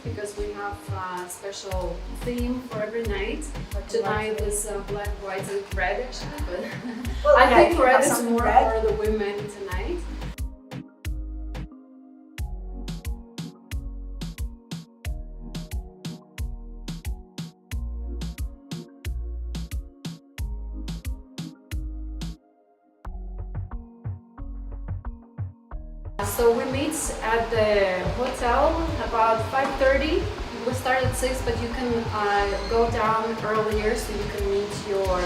Because we have a special theme for every night. Tonight is black, white, and red actually, but Well, I yeah, think red is more red. for the women tonight. So we meet at the hotel about 5:30. We start at 6, but you can go down earlier so you can meet your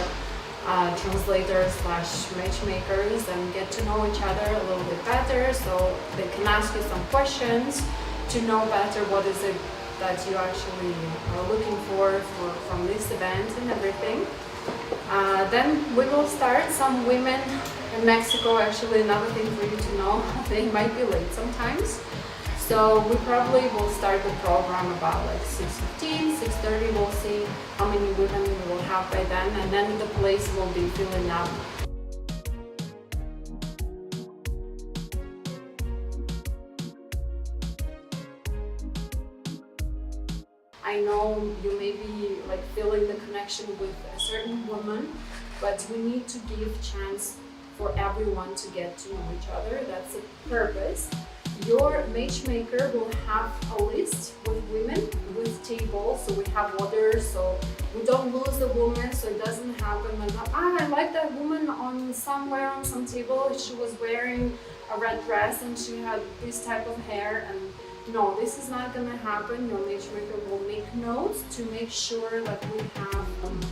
translators / matchmakers and get to know each other a little bit better, so they can ask you some questions to know better what is it that you actually are looking for from this event and everything. Then we will start. Some women in Mexico, actually another thing for you to know, they might be late sometimes. So we probably will start the program about like 6:15, 6:30. We'll see how many women we will have by then, and then the place will be filling up. I know you may be like feeling the connection with a certain woman, but we need to give chance for everyone to get to know each other. That's the purpose. Your matchmaker will have a list with women, with tables, so we have orders, so we don't lose the woman, so it doesn't happen like, I like that woman on somewhere on some table, she was wearing a red dress and she had this type of hair, and no, this is not gonna happen. Your matchmaker will make notes to make sure that we have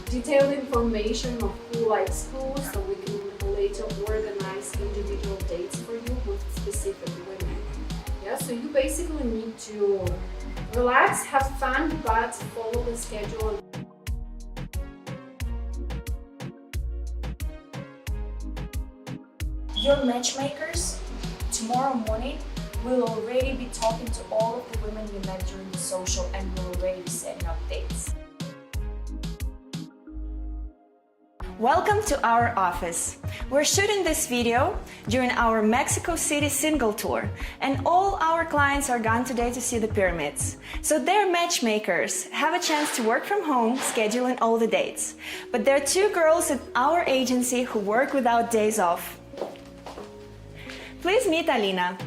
detailed information of who likes who, so we can later organize individual dates for you with specific women. Yeah, so you basically need to relax, have fun, but follow the schedule. Your matchmakers, tomorrow morning, will already be talking to all of the women you met during the social and will already be setting up dates. Welcome to our office. We're shooting this video during our Mexico City single tour, and all our clients are gone today to see the pyramids. So their matchmakers have a chance to work from home, scheduling all the dates. But there are two girls at our agency who work without days off. Please meet Alina,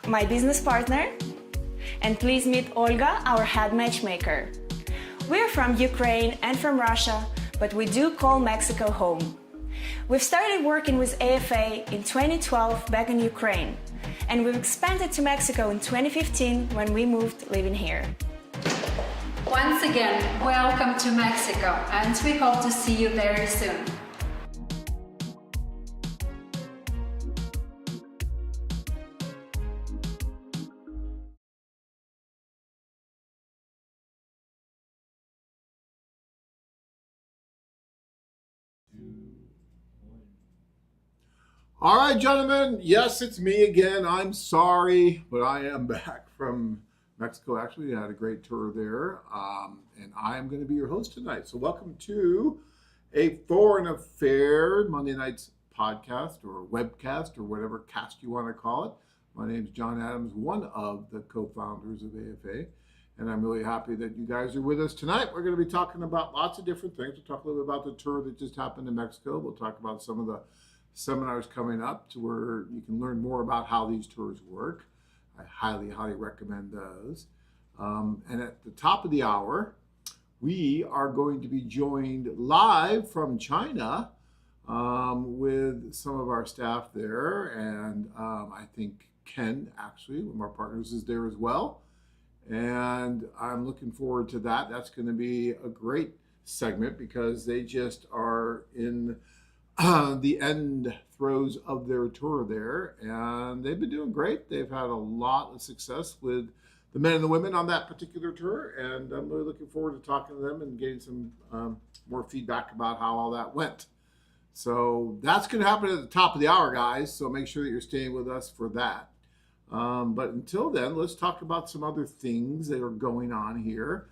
my business partner, and please meet Olga, our head matchmaker. We're from Ukraine and from Russia, but we do call Mexico home. We've started working with AFA in 2012 back in Ukraine, and we've expanded to Mexico in 2015 when we moved living here. Once again, welcome to Mexico, and we hope to see you very soon. All right, gentlemen. Yes, it's me again. I'm sorry, but I am back from Mexico. Actually, I had a great tour there, and I am going to be your host tonight. So welcome to a Foreign Affair Monday night's podcast or webcast or whatever cast you want to call it. My name is John Adams, one of the co-founders of AFA, and I'm really happy that you guys are with us tonight. We're going to be talking about lots of different things. We'll talk a little bit about the tour that just happened in Mexico. We'll talk about some of the seminars coming up to where you can learn more about how these tours work. I highly recommend those. And at the top of the hour, we are going to be joined live from China with some of our staff there. And I think Ken, actually, one of our partners, is there as well. And I'm looking forward to that. That's going to be a great segment because they just are in the end throes of their tour there, and they've been doing great. They've had a lot of success with the men and the women on that particular tour, and I'm really looking forward to talking to them and getting some more feedback about how all that went. So that's going to happen at the top of the hour, guys, so make sure that you're staying with us for that. But until then, let's talk about some other things that are going on here.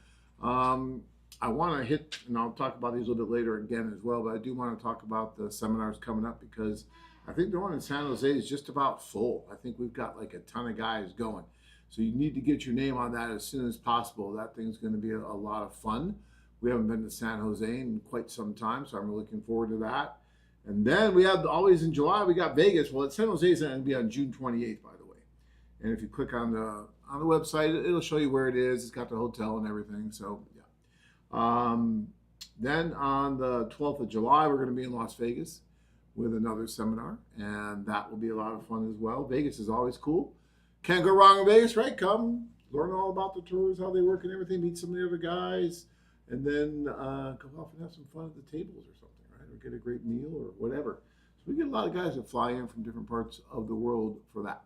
I want to hit, and I'll talk about these a little bit later again as well, but I do want to talk about the seminars coming up because I think the one in San Jose is just about full. I think we've got like a ton of guys going. So you need to get your name on that as soon as possible. That thing's going to be a lot of fun. We haven't been to San Jose in quite some time, so I'm looking forward to that. And then we have always in July, we got Vegas. Well, San Jose is going to be on June 28th, by the way. And if you click on the website, it'll show you where it is. It's got the hotel and everything. So yeah. Then on the 12th of July, we're going to be in Las Vegas with another seminar, and that will be a lot of fun as well. Vegas is always cool. Can't go wrong in Vegas, right? Come learn all about the tours, how they work and everything, meet some of the other guys, and then go off and have some fun at the tables or something, right? Or get a great meal or whatever. So we get a lot of guys that fly in from different parts of the world for that.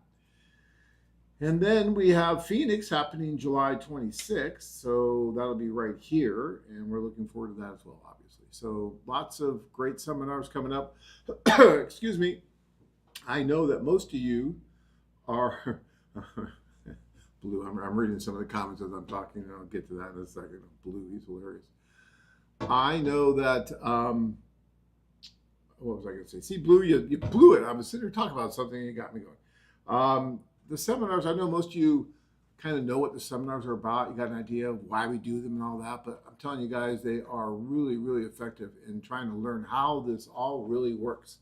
And then we have Phoenix happening July 26th, so that'll be right here, and we're looking forward to that as well, obviously. So lots of great seminars coming up. Excuse me. I know that most of you are Blue. I'm reading some of the comments as I'm talking, and I'll get to that in a second. Blue, he's hilarious. I know that. What was I going to say? See, Blue, you blew it. I was sitting here talking about something, and you got me going. The seminars, I know most of you kind of know what the seminars are about. You got an idea of why we do them and all that, but I'm telling you guys, they are really, really effective in trying to learn how this all really works.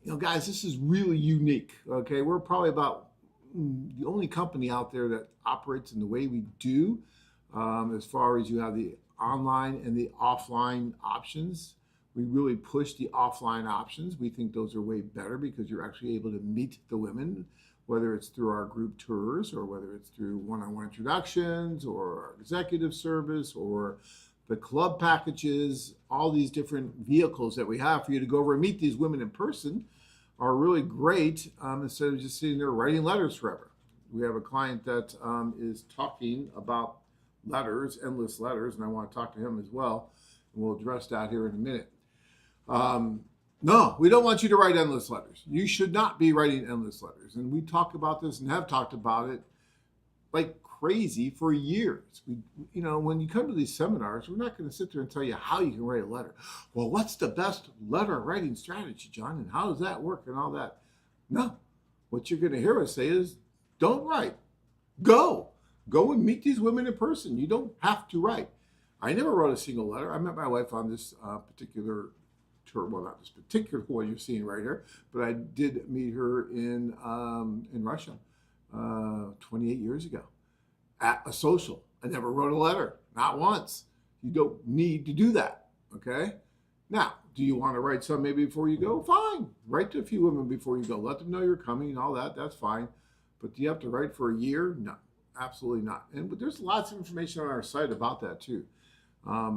You know, guys, this is really unique, okay? We're probably about the only company out there that operates in the way we do, as far as you have the online and the offline options. We really push the offline options. We think those are way better because you're actually able to meet the women, whether it's through our group tours or whether it's through one-on-one introductions or our executive service or the club packages. All these different vehicles that we have for you to go over and meet these women in person are really great, instead of just sitting there writing letters forever. We have a client that is talking about letters, endless letters, and I want to talk to him as well. And we'll address that here in a minute. No, we don't want you to write endless letters. You should not be writing endless letters. And we talk about this and have talked about it like crazy for years. You know, when you come to these seminars, we're not going to sit there and tell you how you can write a letter. Well, what's the best letter writing strategy, John? And how does that work and all that? No, what you're going to hear us say is, don't write. Go and meet these women in person. You don't have to write. I never wrote a single letter. I met my wife on this particular tour. Well, not this particular one you're seeing right here, but I did meet her in Russia 28 years ago at a social. I never wrote a letter, not once. You don't need to do that, okay? Now, do you want to write some maybe before you go? Fine. Write to a few women before you go. Let them know you're coming and all that. That's fine. But do you have to write for a year? No, absolutely not. But there's lots of information on our site about that too. I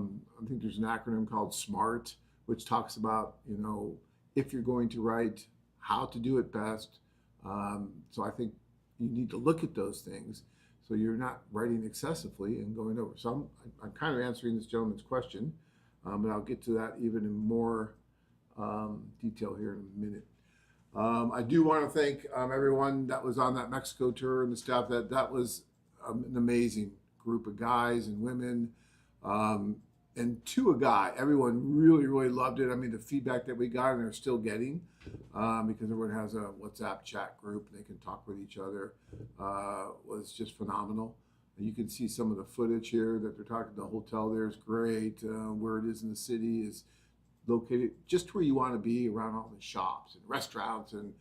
think there's an acronym called SMART, which talks about, you know, if you're going to write, how to do it best. So I think you need to look at those things so you're not writing excessively and going over. So I'm kind of answering this gentleman's question, but I'll get to that even in more detail here in a minute. I do want to thank everyone that was on that Mexico tour and the staff. That was an amazing group of guys and women. And to a guy, everyone really, really loved it. I mean, the feedback that we got and are still getting, because everyone has a WhatsApp chat group and they can talk with each other, was just phenomenal. And you can see some of the footage here that they're talking. The hotel there is great. Where it is in the city is located just where you want to be, around all the shops and restaurants. And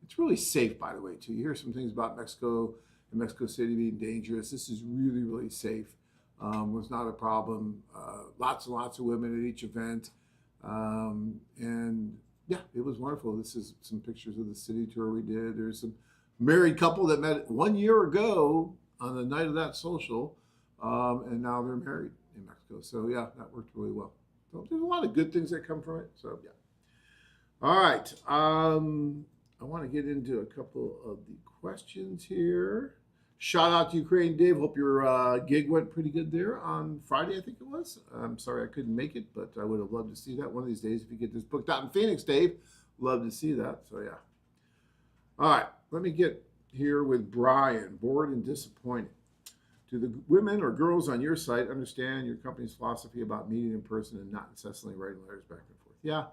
it's really safe, by the way, too. You hear some things about Mexico and Mexico City being dangerous. This is really, really safe. Was not a problem. Lots and lots of women at each event. And yeah, it was wonderful. This is some pictures of the city tour we did. There's some married couple that met 1 year ago on the night of that social, and now they're married in Mexico. So yeah, that worked really well. So there's a lot of good things that come from it. So yeah. All right. I want to get into a couple of the questions here. Shout out to Ukraine, Dave. Hope your gig went pretty good there on Friday, I think it was. I'm sorry I couldn't make it, but I would have loved to see that one of these days. If you get this booked out in Phoenix, Dave, love to see that. So yeah. All right, let me get here with Brian. Bored and disappointed. Do the women or girls on your site understand your company's philosophy about meeting in person and not incessantly writing letters back and forth? Yeah.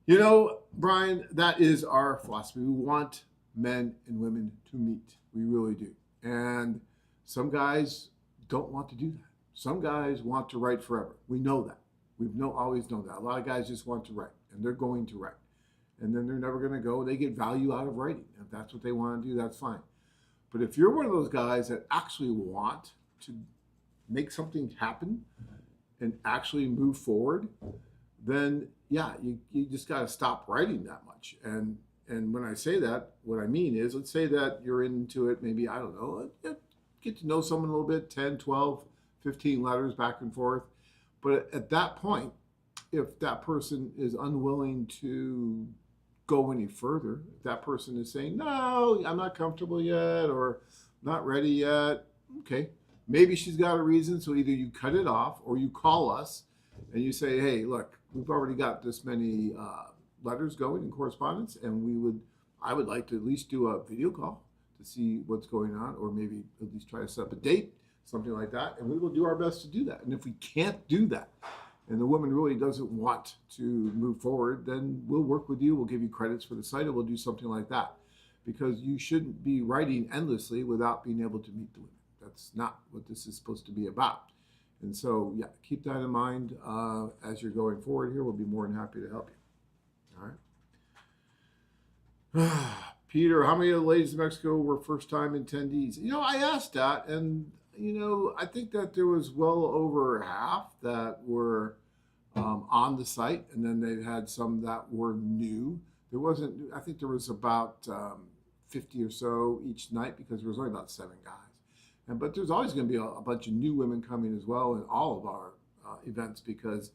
You know, Brian, that is our philosophy. We want men and women to meet. We really do. And some guys don't want to do that. Some guys want to write forever. We know that. Always known that. A lot of guys just want to write, and they're going to write. And then they're never going to go. They get value out of writing. If that's what they want to do, that's fine. But if you're one of those guys that actually want to make something happen and actually move forward, then yeah, you just got to stop writing that much. And when I say that, what I mean is, let's say that you're into it, maybe, I don't know, get to know someone a little bit, 10, 12, 15 letters back and forth. But at that point, if that person is unwilling to go any further, if that person is saying, no, I'm not comfortable yet, or not ready yet, okay, maybe she's got a reason. So either you cut it off or you call us and you say, hey, look, we've already got this many letters going in correspondence, and I would like to at least do a video call to see what's going on, or maybe at least try to set up a date, something like that, and we will do our best to do that. And if we can't do that, and the woman really doesn't want to move forward, then we'll work with you, we'll give you credits for the site, or we'll do something like that. Because you shouldn't be writing endlessly without being able to meet the women. That's not what this is supposed to be about. And so, yeah, keep that in mind as you're going forward here. We'll be more than happy to help you. All right. Peter, how many of the ladies in Mexico were first-time attendees? I asked that, and, I think that there was well over half that were on the site, and then they had some that were new. I think there was about 50 or so each night, because there was only about 7 guys. But there's always going to be a bunch of new women coming as well in all of our events, because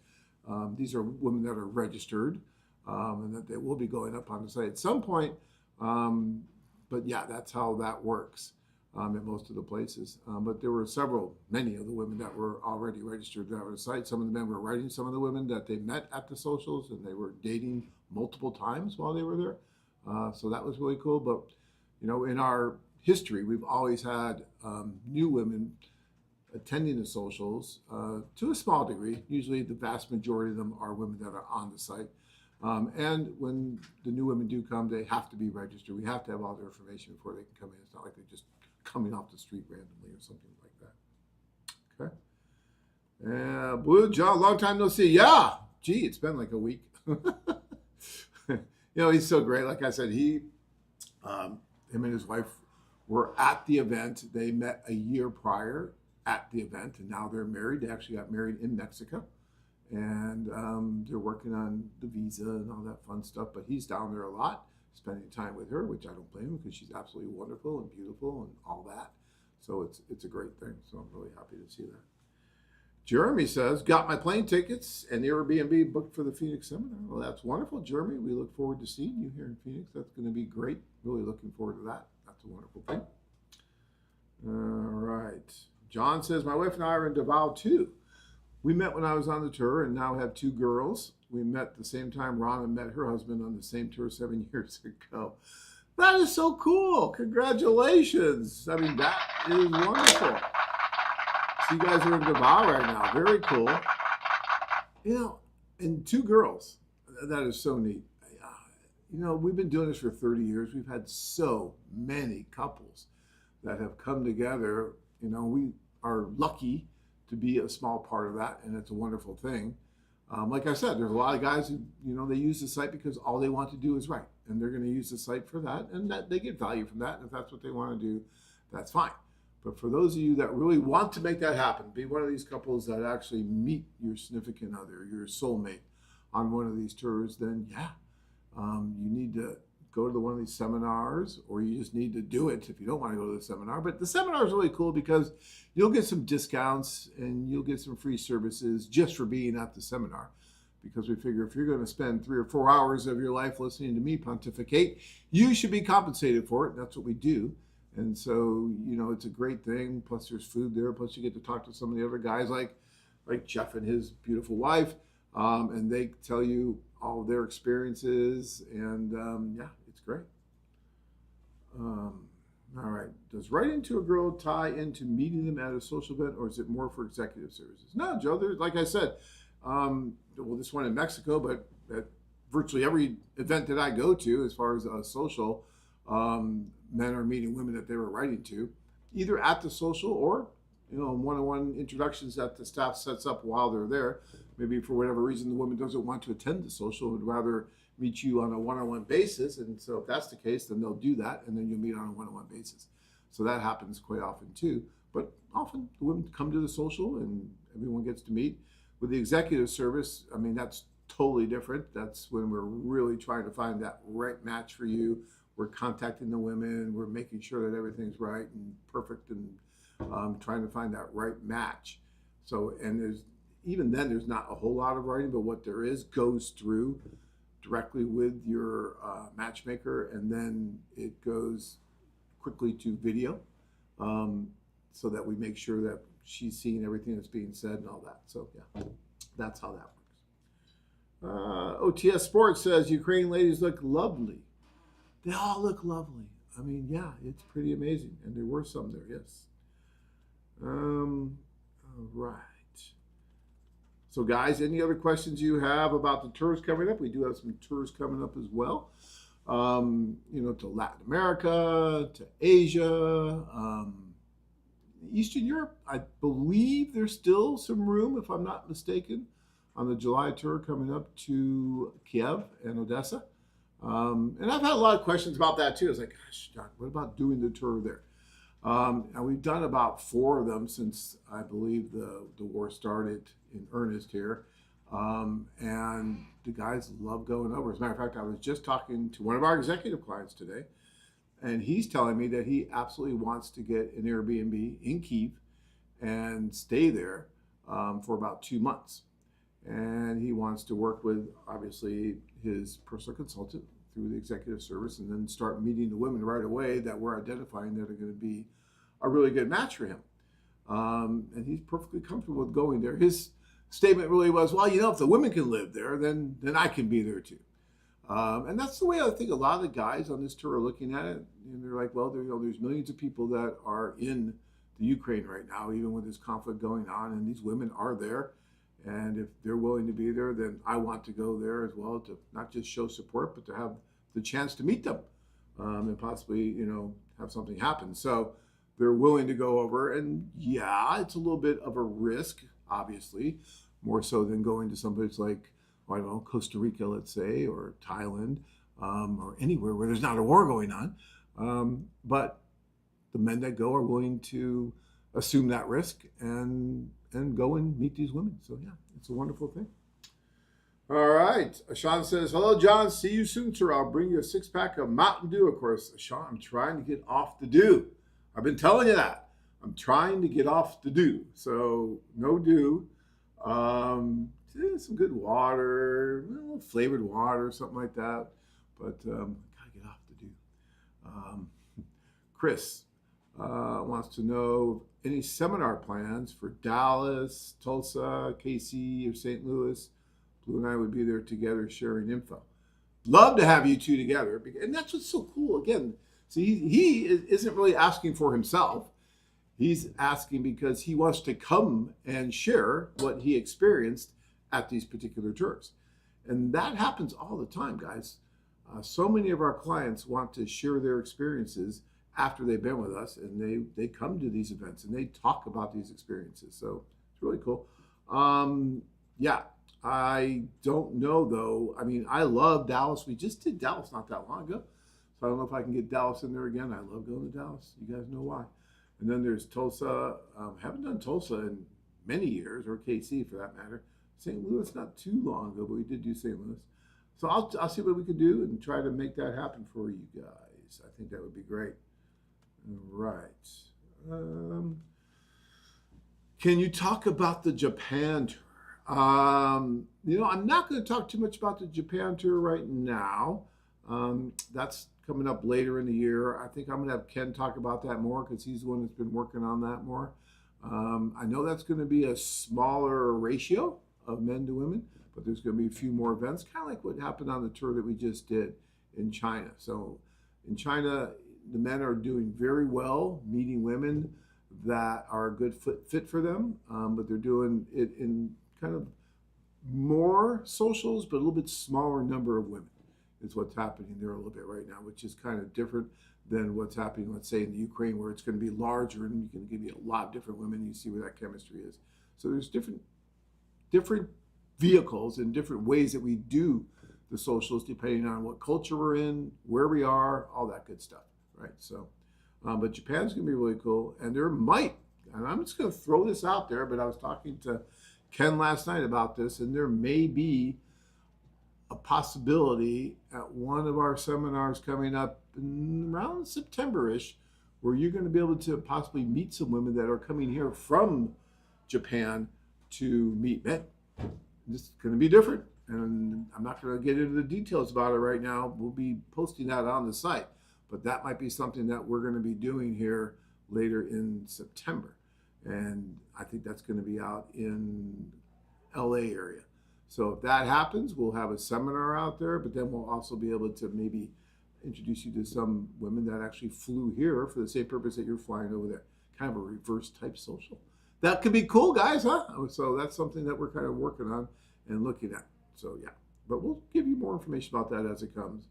these are women that are registered, and that they will be going up on the site at some point. But yeah, that's how that works at most of the places. But there were many of the women that were already registered that were on the site. Some of the men were writing some of the women that they met at the socials, and they were dating multiple times while they were there. So that was really cool. But, in our history, we've always had new women attending the socials to a small degree. Usually the vast majority of them are women that are on the site. And when the new women do come, they have to be registered. We have to have all their information before they can come in. It's not like they're just coming off the street randomly or something like that. Okay. Blue John, long time no see. Yeah. Gee, it's been like a week. He's so great. Like I said, him and his wife were at the event. They met a year prior at the event, and now they're married. They actually got married in Mexico, and they're working on the visa and all that fun stuff. But he's down there a lot, spending time with her, which I don't blame him, because she's absolutely wonderful and beautiful and all that. So it's a great thing. So I'm really happy to see that. Jeremy says, got my plane tickets and the Airbnb booked for the Phoenix seminar. Well, that's wonderful, Jeremy. We look forward to seeing you here in Phoenix. That's going to be great. Really looking forward to that. That's a wonderful thing. All right. John says, my wife and I are in Davao too. We met when I was on the tour and now have 2 girls. We met the same time Rana met her husband on the same tour 7 years ago. That is so cool. Congratulations. I mean, that is wonderful. So you guys are in Davao right now. Very cool. And 2 girls. That is so neat. We've been doing this for 30 years. We've had so many couples that have come together. We are lucky to be a small part of that, and it's a wonderful thing. Like I said, there's a lot of guys who, they use the site because all they want to do is write, and they're going to use the site for that, and that they get value from that. And if that's what they want to do, that's fine. But for those of you that really want to make that happen, be one of these couples that actually meet your significant other, your soulmate on one of these tours, then yeah, you need to go to one of these seminars, or you just need to do it if you don't want to go to the seminar. But the seminar is really cool because you'll get some discounts and you'll get some free services just for being at the seminar. Because we figure if you're going to spend 3 or 4 hours of your life listening to me pontificate, you should be compensated for it. And that's what we do. And so, it's a great thing. Plus there's food there. Plus you get to talk to some of the other guys like Jeff and his beautiful wife. And they tell you all of their experiences. And yeah, it's great. All right. Does writing to a girl tie into meeting them at a social event, or is it more for executive services? No, Joe, like I said, this one in Mexico, but at virtually every event that I go to, as far as a social, men are meeting women that they were writing to. either at the social or one-on-one introductions that the staff sets up while they're there. Maybe for whatever reason the woman doesn't want to attend the social, would rather meet you on a one-on-one basis. And so if that's the case, then they'll do that, and then you'll meet on a one-on-one basis. So that happens quite often too. But often the women come to the social and everyone gets to meet. With the executive service, I mean, that's totally different. That's when we're really trying to find that right match for you. We're contacting the women, we're making sure that everything's right and perfect, and trying to find that right match. So, and even then there's not a whole lot of writing, but what there is goes through directly with your matchmaker, and then it goes quickly to video, so that we make sure that she's seeing everything that's being said and all that. So yeah, that's how that works. OTS Sports says Ukrainian ladies look lovely. They all look lovely. I mean, yeah, it's pretty amazing, and there were some there, yes. All right. So guys, any other questions you have about the tours coming up? We do have some tours coming up as well. To Latin America, to Asia, Eastern Europe. I believe there's still some room, if I'm not mistaken, on the July tour coming up to Kiev and Odessa. And I've had a lot of questions about that too. I was like, gosh, Doc, what about doing the tour there? And we've done about 4 of them since I believe the war started in earnest here. And the guys love going over. As a matter of fact, I was just talking to one of our executive clients today, and he's telling me that he absolutely wants to get an Airbnb in Kyiv and stay there for about 2 months. And he wants to work with, obviously, his personal consultant through the executive service, and then start meeting the women right away that we're identifying that are going to be a really good match for him. And he's perfectly comfortable with going there. His statement really was, well, if the women can live there, then I can be there too. And that's the way I think a lot of the guys on this tour are looking at it. And they're like, well, there's millions of people that are in the Ukraine right now, even with this conflict going on, and these women are there. And if they're willing to be there, then I want to go there as well, to not just show support, but to have the chance to meet them, and possibly, have something happen. So they're willing to go over, and yeah, it's a little bit of a risk, obviously, more so than going to someplace like, I don't know, Costa Rica, let's say, or Thailand, or anywhere where there's not a war going on. But the men that go are willing to assume that risk and go and meet these women. So yeah, it's a wonderful thing. All right. Sean says, hello, John. See you soon, sir. I'll bring you a 6-pack of Mountain Dew. Of course, Sean, I'm trying to get off the dew. I've been telling you that. I'm trying to get off the dew. So no dew. Some good water, a little flavored water, something like that. But gotta get off the dew. Chris wants to know any seminar plans for Dallas, Tulsa, KC, or St. Louis. Blue and I would be there together sharing info. Love to have you two together. And that's what's so cool. Again, see, he isn't really asking for himself. He's asking because he wants to come and share what he experienced at these particular tours. And that happens all the time, guys. So many of our clients want to share their experiences after they've been with us, and they come to these events and they talk about these experiences. So it's really cool. Yeah, I don't know though. I mean, I love Dallas. We just did Dallas not that long ago. So I don't know if I can get Dallas in there again. I love going to Dallas. You guys know why. And then there's Tulsa. Haven't done Tulsa in many years, or KC for that matter. St. Louis not too long ago, but we did do St. Louis. So I'll see what we can do and try to make that happen for you guys. I think that would be great. All right. Can you talk about the Japan tour? I'm not going to talk too much about the Japan tour right now. That's coming up later in the year. I think I'm going to have Ken talk about that more because he's the one that's been working on that more. I know that's going to be a smaller ratio of men to women, but there's going to be a few more events, kind of like what happened on the tour that we just did in China. So in China, the men are doing very well meeting women that are a good fit for them, but they're doing it in kind of more socials, but a little bit smaller number of women. is what's happening there a little bit right now, which is kind of different than what's happening, let's say, in the Ukraine, where it's going to be larger and you can give you a lot of different women. You see where that chemistry is. So there's different vehicles and different ways that we do the socials depending on what culture we're in, where we are, all that good stuff, right? So, but Japan's going to be really cool, and there might, and I'm just going to throw this out there, but I was talking to Ken last night about this, and there may be a possibility at one of our seminars coming up around September-ish, where you're going to be able to possibly meet some women that are coming here from Japan to meet men. This is going to be different, and I'm not going to get into the details about it right now. We'll be posting that on the site, but that might be something that we're going to be doing here later in September, and I think that's going to be out in LA area. So if that happens, we'll have a seminar out there, but then we'll also be able to maybe introduce you to some women that actually flew here for the same purpose that you're flying over there. Kind of a reverse type social. That could be cool, guys, huh? So that's something that we're kind of working on and looking at. So yeah, but we'll give you more information about that as it comes.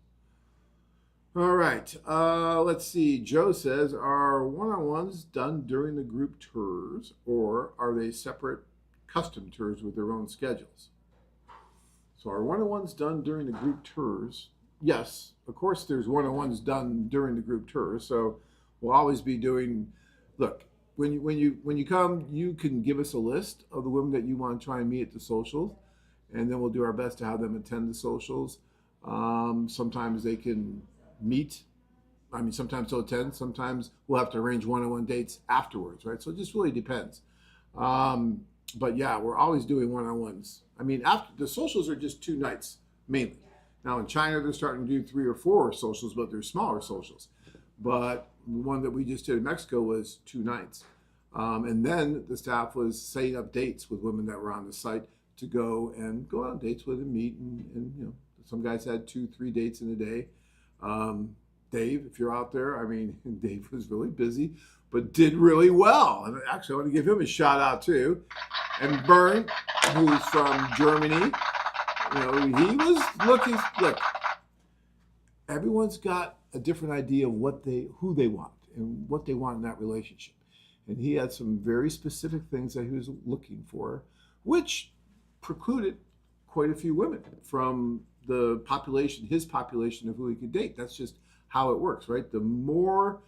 All right, let's see. Joe says, are one-on-ones done during the group tours, or are they separate custom tours with their own schedules? So are one-on-ones done during the group tours? Yes, of course there's one-on-ones done during the group tours. So we'll always be doing, look, when you come, you can give us a list of the women that you want to try and meet at the socials, and then we'll do our best to have them attend the socials. Sometimes they can meet. I mean, sometimes they'll attend. Sometimes we'll have to arrange one-on-one dates afterwards, right? So it just really depends. But yeah, we're always doing one-on-ones. I mean, after the socials are just 2 nights mainly. Now in China, they're starting to do 3 or 4 socials, but they're smaller socials. But the one that we just did in Mexico was 2 nights. And then the staff was setting up dates with women that were on the site to go on dates with and meet. And you know, some guys had 2, 3 dates in a day. Dave, if you're out there, I mean, Dave was really busy, but did really well. And actually, I want to give him a shout out too. And Bernd, who's from Germany, you know, he was looking. Look, everyone's got a different idea of who they want and what they want in that relationship. And he had some very specific things that he was looking for, which precluded quite a few women from the population, his population of who he could date. That's just how it works, right? The more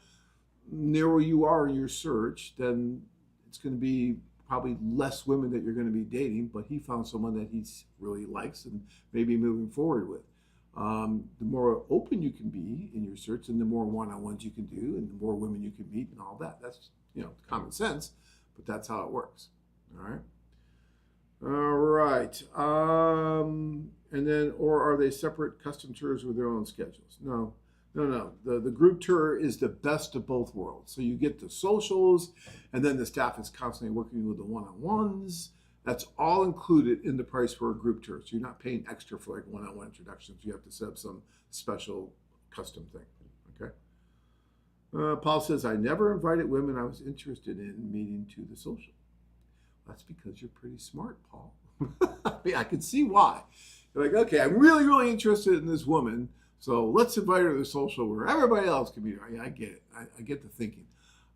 narrow you are in your search, then it's going to be probably less women that you're going to be dating, but he found someone that he really likes and maybe moving forward with. The more open you can be in your search, and the more one-on-ones you can do, and the more women you can meet and all that. That's, you know, common sense, but that's how it works. All right. All right. And then, or are they separate custom tours with their own schedules? No. The group tour is the best of both worlds. So you get the socials, and then the staff is constantly working with the one-on-ones. That's all included in the price for a group tour. So you're not paying extra for like one-on-one introductions. You have to set up some special custom thing. Okay. Paul says, I never invited women I was interested in meeting to the social. That's because you're pretty smart, Paul. I mean, I can see why. You're like, okay, I'm really, really interested in this woman, so let's invite her to the social where everybody else can be there. I get it. I get the thinking.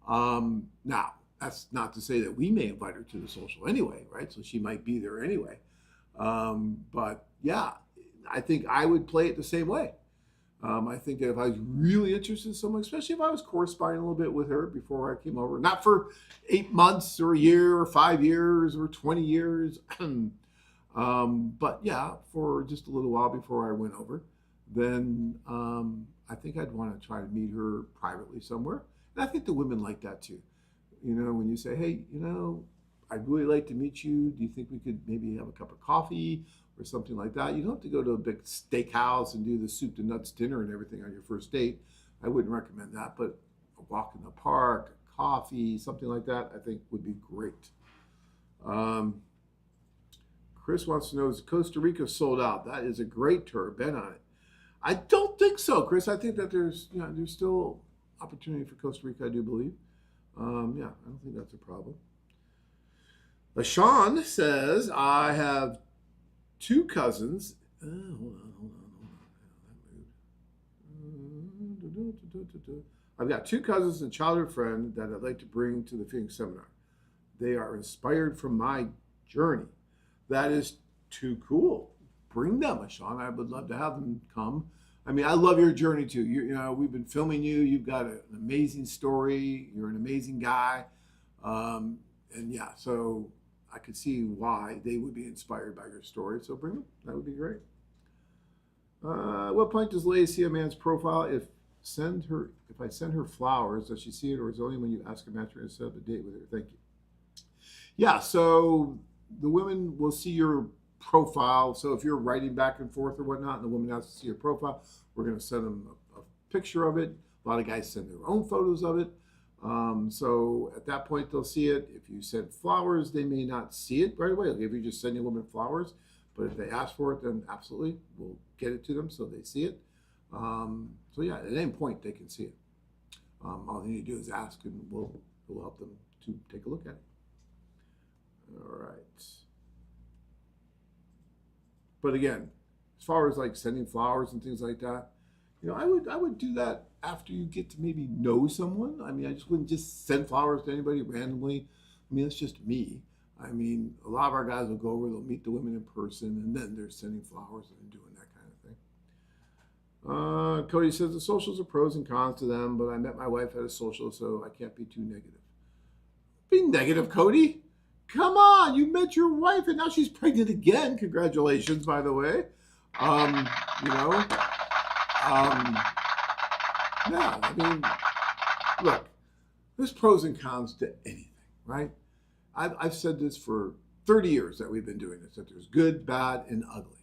Now, that's not to say that we may invite her to the social anyway, right? So she might be there anyway. But yeah, I think I would play it the same way. I think that if I was really interested in someone, especially if I was corresponding a little bit with her before I came over, not for 8 months or a year or 5 years or 20 years, but yeah, for just a little while before I went over, then I think I'd want to try to meet her privately somewhere. And I think the women like that too. You know, when you say, hey, you know, I'd really like to meet you. Do you think we could maybe have a cup of coffee or something like that? You don't have to go to a big steakhouse and do the soup to nuts dinner and everything on your first date. I wouldn't recommend that, but a walk in the park, coffee, something like that, I think would be great. Chris wants to know, is Costa Rica sold out? That is a great tour. Bet on it. I don't think so, Chris. I think that there's still opportunity for Costa Rica, I do believe. Yeah, I don't think that's a problem. LaShawn says, I have 2 cousins. Hold on. I've got 2 cousins and a childhood friend that I'd like to bring to the Phoenix seminar. They are inspired from my journey. That is too cool. Bring them, Sean. I would love to have them come. I mean, I love your journey too. You know, we've been filming you. You've got an amazing story. You're an amazing guy. And yeah, so I could see why they would be inspired by your story. So bring them. That would be great. At what point does Leia see a man's profile? If I send her flowers, does she see it, or is it only when you ask a matchmaker to set up a date with her? Thank you. Yeah, so the women will see your profile. So if you're writing back and forth or whatnot, and the woman has to see your profile, we're going to send them a picture of it. A lot of guys send their own photos of it. So at that point, they'll see it. If you send flowers, they may not see it right away. Like if you just send a woman flowers, but if they ask for it, then absolutely, we'll get it to them so they see it. So yeah, at any point, they can see it. All they need to do is ask, and we'll help them to take a look at it. All right. But again, as far as like sending flowers and things like that, you know, I would do that after you get to maybe know someone. I mean, I just wouldn't just send flowers to anybody randomly. I mean, that's just me. I mean, a lot of our guys will go over, they'll meet the women in person, and then they're sending flowers and doing that kind of thing. Cody says the socials are pros and cons to them, but I met my wife at a social, so I can't be too negative. Be negative, Cody. Come on, you met your wife and now she's pregnant again. Congratulations, by the way. You know, yeah, I mean, look, there's pros and cons to anything, right? I've said this for 30 years that we've been doing this, that there's good, bad, and ugly,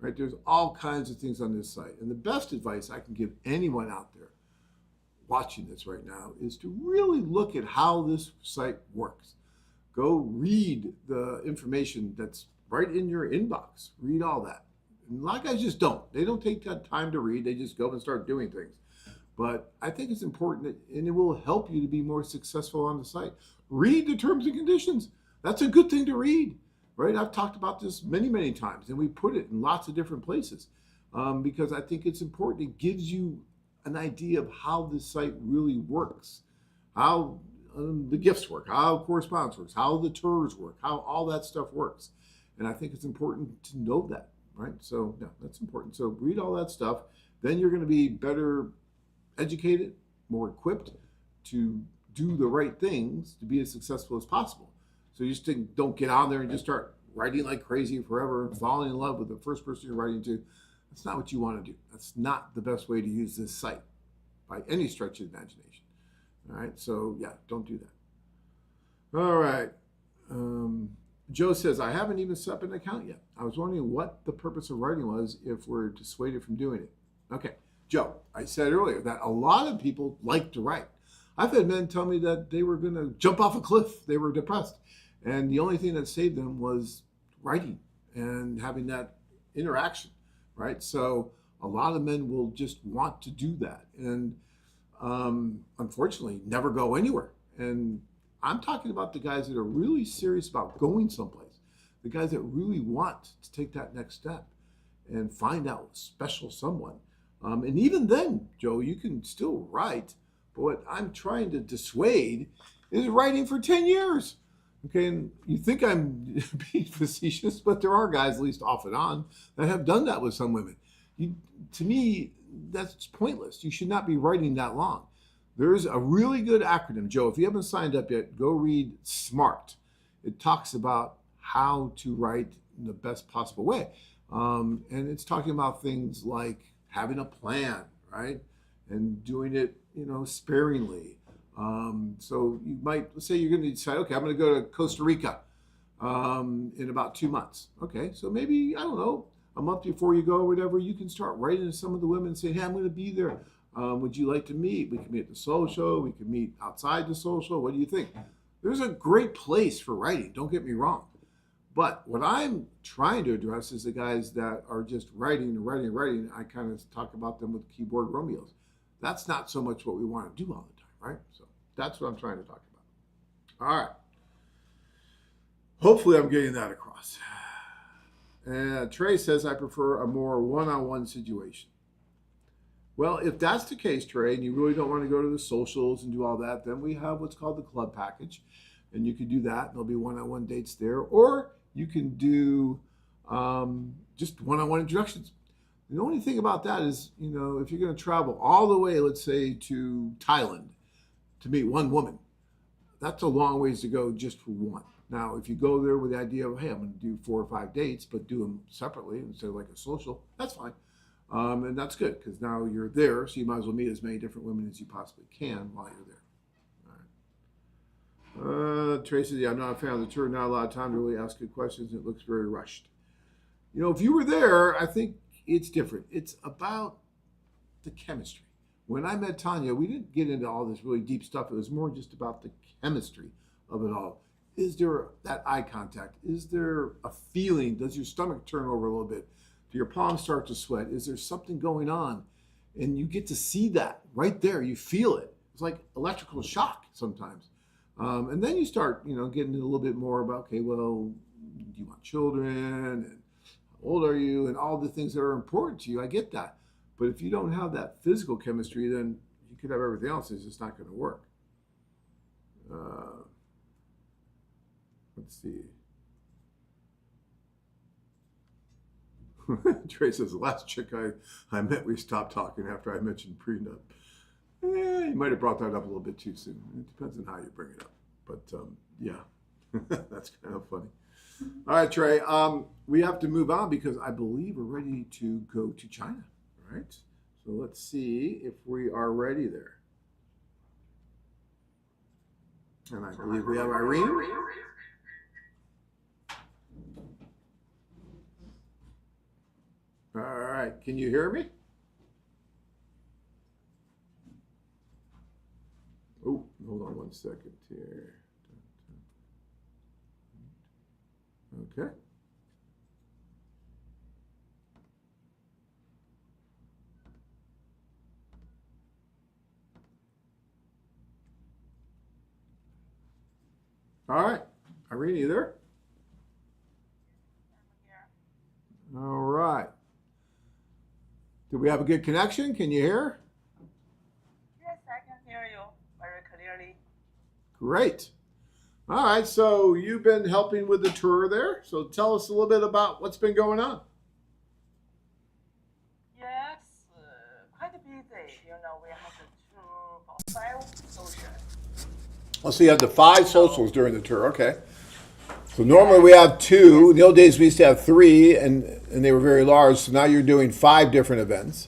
right? There's all kinds of things on this site. And the best advice I can give anyone out there watching this right now is to really look at how this site works. Go read the information that's right in your inbox. Read all that. And a lot of guys just don't. They don't take that time to read. They just go and start doing things. But I think it's important, and it will help you to be more successful on the site. Read the terms and conditions. That's a good thing to read, right? I've talked about this many, many times, and we put it in lots of different places because I think it's important. It gives you an idea of how this site really works, how the gifts work, how correspondence works, how the tours work, how all that stuff works. And I think it's important to know that, right? So yeah, that's important. So read all that stuff. Then you're going to be better educated, more equipped to do the right things to be as successful as possible. So you just don't get on there and just start writing like crazy forever and falling in love with the first person you're writing to. That's not what you want to do. That's not the best way to use this site by any stretch of the imagination. All right, so yeah, don't do that. All right. Joe says, I haven't even set up an account yet. I was wondering what the purpose of writing was if we're dissuaded from doing it. Okay, Joe, I said earlier that a lot of people like to write. I've had men tell me that they were going to jump off a cliff. They were depressed. And the only thing that saved them was writing and having that interaction, right? So a lot of men will just want to do that. And unfortunately, never go anywhere. And I'm talking about the guys that are really serious about going someplace, the guys that really want to take that next step and find out special someone. And even then, Joe, you can still write, but what I'm trying to dissuade is writing for 10 years. Okay, and you think I'm being facetious, but there are guys, at least off and on, that have done that with some women. To me, that's pointless. You should not be writing that long. There's a really good acronym, Joe. If you haven't signed up yet, go read SMART. It talks about how to write in the best possible way. And it's talking about things like having a plan, right? And doing it, sparingly. So you might, let's say you're going to decide, okay, I'm going to go to Costa Rica in about 2 months. Okay, so maybe, I don't know, a month before you go or whatever, you can start writing to some of the women and say, hey, I'm going to be there. Would you like to meet? We can meet at the social. We can meet outside the social. What do you think? There's a great place for writing. Don't get me wrong. But what I'm trying to address is the guys that are just writing and writing and writing. I kind of talk about them with keyboard Romeos. That's not so much what we want to do all the time, right? So that's what I'm trying to talk about. All right. Hopefully I'm getting that across. Trey says I prefer a more one-on-one situation. Well, if that's the case, Trey, and you really don't want to go to the socials and do all that, then we have what's called the club package. And you can do that. There'll be one-on-one dates there. Or you can do just one-on-one introductions. The only thing about that is, if you're going to travel all the way, let's say, to Thailand to meet one woman, that's a long ways to go just for one. Now, if you go there with the idea of, hey, I'm going to do 4 or 5 dates, but do them separately instead of like a social, that's fine. And that's good because now you're there, so you might as well meet as many different women as you possibly can while you're there. All right. Tracy, yeah, I'm not a fan of the tour. Not a lot of time to really ask good questions. It looks very rushed. If you were there, I think it's different. It's about the chemistry. When I met Tanya, we didn't get into all this really deep stuff. It was more just about the chemistry of it all. Is there that eye contact? Is there a feeling? Does your stomach turn over a little bit? Do your palms start to sweat? Is there something going on? And you get to see that right there. You feel it. It's like electrical shock sometimes. And then you start, getting a little bit more about, okay, well, do you want children? And how old are you? And all the things that are important to you. I get that. But if you don't have that physical chemistry, then you could have everything else. It's just not going to work. Let's see. Trey says, the last chick I met, we stopped talking after I mentioned prenup. You might have brought that up a little bit too soon. It depends on how you bring it up. But yeah, that's kind of funny. All right, Trey, we have to move on because I believe we're ready to go to China. All right. So let's see if we are ready there. And I believe we have Irene. All right, can you hear me? Oh, hold on 1 second here. Okay. All right, Irene, you there? All right. Do we have a good connection? Can you hear? Yes, I can hear you very clearly. Great. All right, so you've been helping with the tour there. So tell us a little bit about what's been going on. Yes, quite busy. We have the tour for 5 socials. Oh, so you have the 5 socials during the tour. Okay. So normally we have 2. In the old days we used to have 3, and they were very large. So now you're doing 5 different events.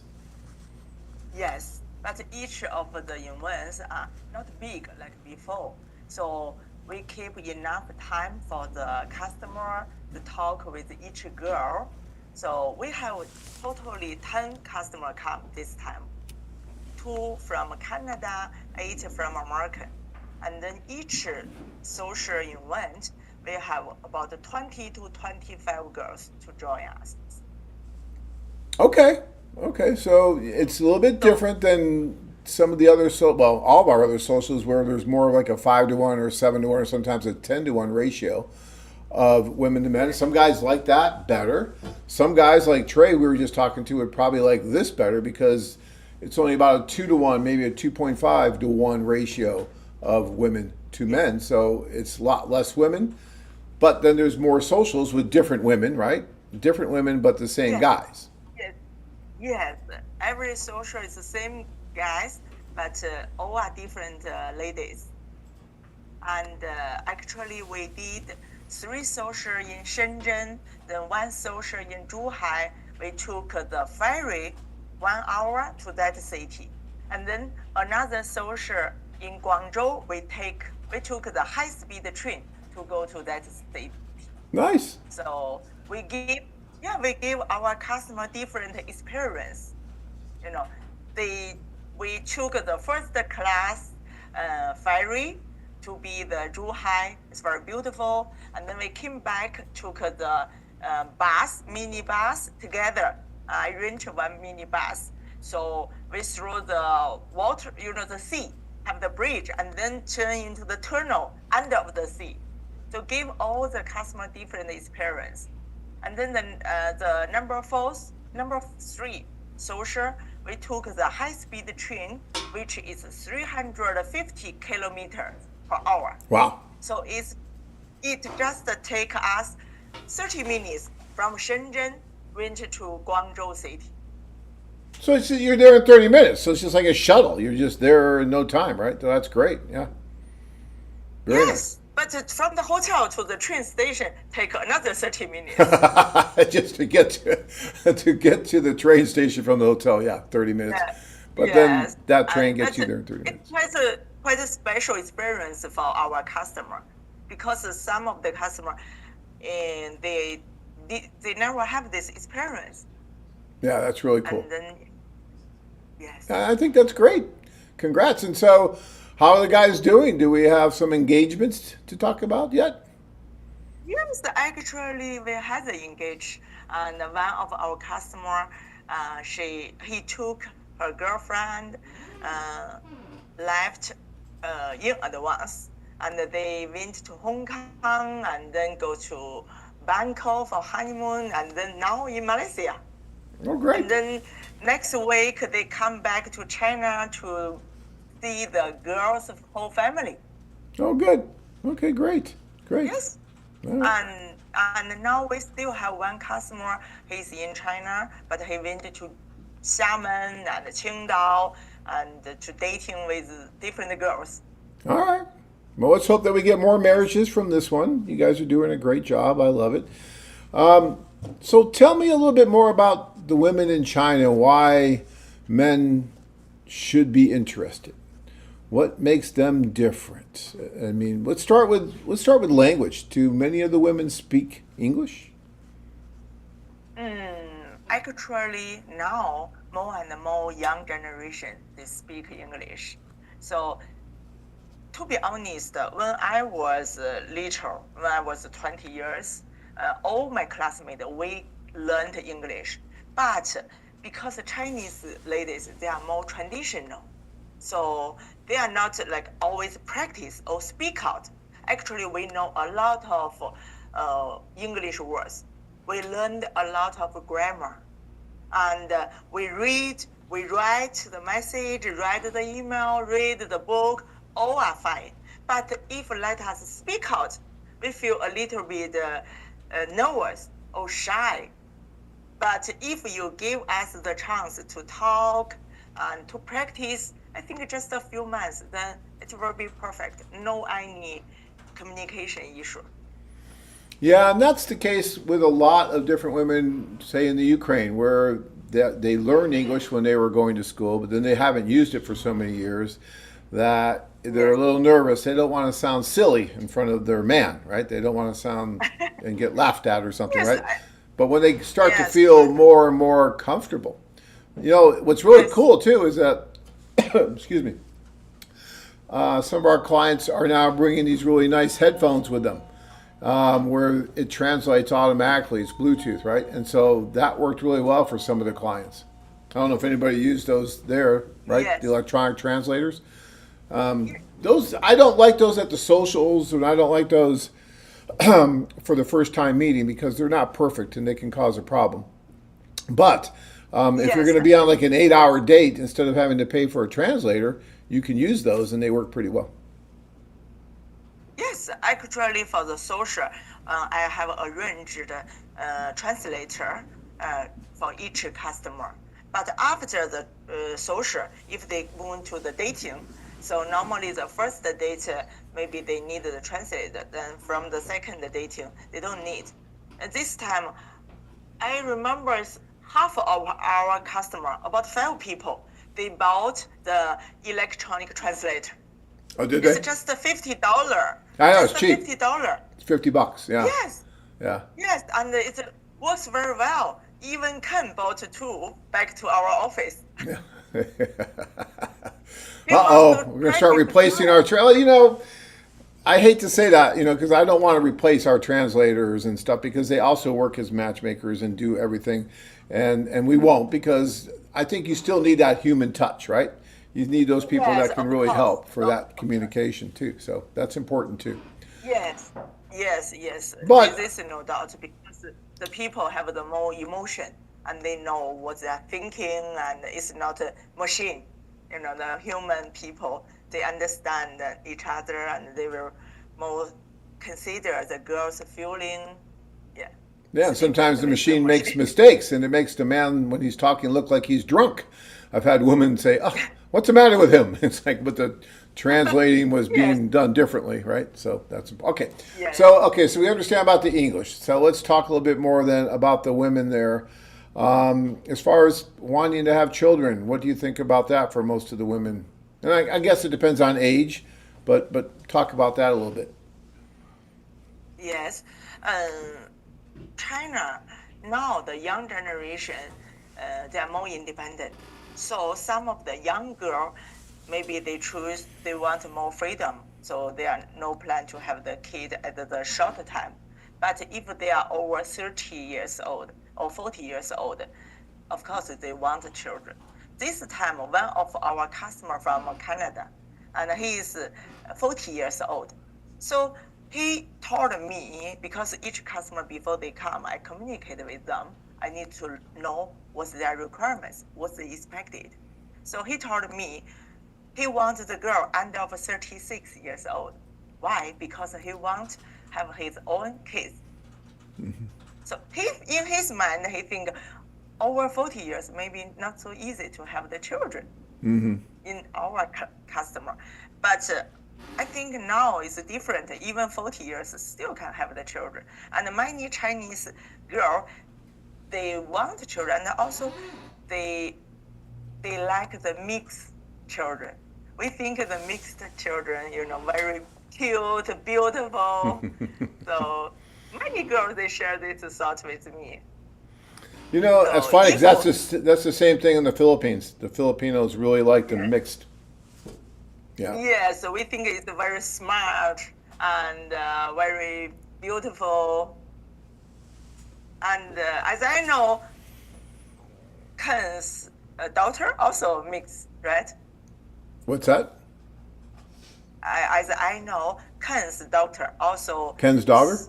Yes, but each of the events are not big like before. So we keep enough time for the customer to talk with each girl. So we have totally 10 customers come this time. 2 from Canada, 8 from America. And then each social event, we have about 20 to 25 girls to join us. Okay. So it's a little bit different than some of the other, all of our other socials where there's more like a 5-to-1 or 7-to-1 or sometimes a 10-to-1 ratio of women to men. Some guys like that better. Some guys like Trey, we were just talking to, would probably like this better because it's only about a 2-to-1, maybe a 2.5-to-1 ratio of women to men. So it's a lot less women. But then there's more socials with different women, right? Different women, but the same guys. Yes. Every social is the same guys, but all are different ladies. And actually, we did 3 social in Shenzhen, then 1 social in Zhuhai. We took the ferry 1 hour to that city, and then another social in Guangzhou. We took the high-speed train to go to that state. Nice. So we give our customer different experience. We took the first class ferry to be the Zhuhai. It's very beautiful. And then we came back, took the mini bus together. I rented 1 mini bus. So we through the water, the sea, have the bridge, and then turn into the tunnel under the sea. So give all the customer different experience. And then the number 3 social, we took the high-speed train, which is 350 kilometers per hour. Wow. So it just take us 30 minutes from Shenzhen went to Guangzhou city. So you're there in 30 minutes. So it's just like a shuttle. You're just there in no time, right? So that's great. Yeah. Very Yes, but from the hotel to the train station take another 30 minutes. nice. Just to get to the train station from the hotel, yeah, 30 minutes. But then that train gets you there in 30 minutes. It's quite a special experience for our customer, because some of the customer, and they never have this experience. Yeah, that's really cool. And then, yes. I think that's great. Congrats. And so, how are the guys doing? Do we have some engagements to talk about yet? Yes, actually, we had engaged, and one of our customer, he took her girlfriend, left in advance, and they went to Hong Kong, and then go to Bangkok for honeymoon, and then now in Malaysia. Oh, great. And then next week they come back to China to see the girls' whole family. Oh, good. Okay, great. Great. Yes. All right. And now we still have one customer. He's in China, but he went to Xiamen and Qingdao and to dating with different girls. All right. Well, let's hope that we get more marriages from this one. You guys are doing a great job. I love it. So tell me a little bit more about the women in China, why men should be interested. What makes them different? I mean, let's start with language. Do many of the women speak English? Actually, now more and more young generation they speak English. So, to be honest, when I was little, when I was 20 years, all my classmates we learned English. But because the Chinese ladies they are more traditional, so they are not like always practice or speak out. Actually, we know a lot of English words. We learned a lot of grammar, and we read, we write the message, write the email, read the book. All are fine. But if let us speak out, we feel a little bit nervous or shy. But if you give us the chance to talk and to practice, I think just a few months, then it will be perfect. No any communication issue. Yeah, and that's the case with a lot of different women, say in the Ukraine, where they learned English when they were going to school, but then they haven't used it for so many years that they're a little nervous. They don't want to sound silly in front of their man, right? They don't want to sound and get laughed at or something, right? But when they start to feel more and more comfortable, you know, what's really cool too is that, excuse me, some of our clients are now bringing these really nice headphones with them, where it translates automatically. It's Bluetooth, right? And so that worked really well for some of the clients. I don't know if anybody used those there, right? Yes. The electronic translators. Those I don't like those at the socials, and I don't like those for the first time meeting because they're not perfect and they can cause a problem. But if you're going to be on like an 8-hour date, instead of having to pay for a translator, you can use those and they work pretty well. Yes, actually for the social, I have arranged translator for each customer. But after the social, if they go into the dating, so normally the first date, maybe they need the translator. Then from the second dating, they don't need. And this time, I remember half of our customer, about 5 people, they bought the electronic translator. Oh, did they? It's just $50. I know, it's cheap. $50. It's $50, yeah. Yes. Yeah. Yes, and it works very well. Even Ken bought 2 back to our office. Yeah. Uh-oh, we're going to start replacing our you know, I hate to say that, you know, because I don't want to replace our translators and stuff because they also work as matchmakers and do everything. And we won't, because I think you still need that human touch, right? You need those people that can really help for that communication too. So that's important too. Yes. But this is no doubt because the people have the more emotion and they know what they're thinking, and it's not a machine. The human people, they understand each other, and they will more consider the girl's feeling. Yeah. Yeah, It's sometimes different the with machine makes mistakes, and it makes the man, when he's talking, look like he's drunk. I've had women say, "Oh, what's the matter with him?" It's like, but the translating was Yes. being done differently, right? So that's okay. Yes. So we understand about the English. So let's talk a little bit more then about the women there. As far as wanting to have children, what do you think about that for most of the women? And I guess it depends on age, but talk about that a little bit. Yes. China, now the young generation, they are more independent. So some of the young girl, maybe they want more freedom. So they are no plan to have the kid at the short time. But if they are over 30 years old or 40 years old, of course they want children. This time, one of our customer from Canada, and he is 40 years old. So he told me, because each customer before they come, I communicate with them. I need to know what's their requirements, what's expected. So he told me he wants the girl under 36 years old. Why? Because he wants to have his own kids. Mm-hmm. So in his mind, he think over 40 years, maybe not so easy to have the children in our customer. But I think now it's different. Even 40 years still can have the children. And many Chinese girls, they want children, and also they like the mixed children. We think the mixed children, very cute, beautiful. So many girls, they share this thought with me. That's funny. That's the same thing in the Philippines. The Filipinos really like the mixed. Yeah. Yeah, so we think it's very smart and very beautiful. And as I know, Ken's daughter also mixed, right? What's that? As I know, Ken's daughter also. Ken's daughter?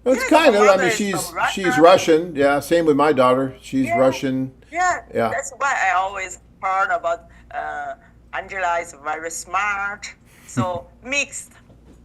Well, it's Yeah, kind the of. I mother mean, is from Russia. she's Russian. Yeah. Same with my daughter. She's Yeah. Russian. Yeah, Yeah. that's why I always heard about Angela is very smart. So mixed,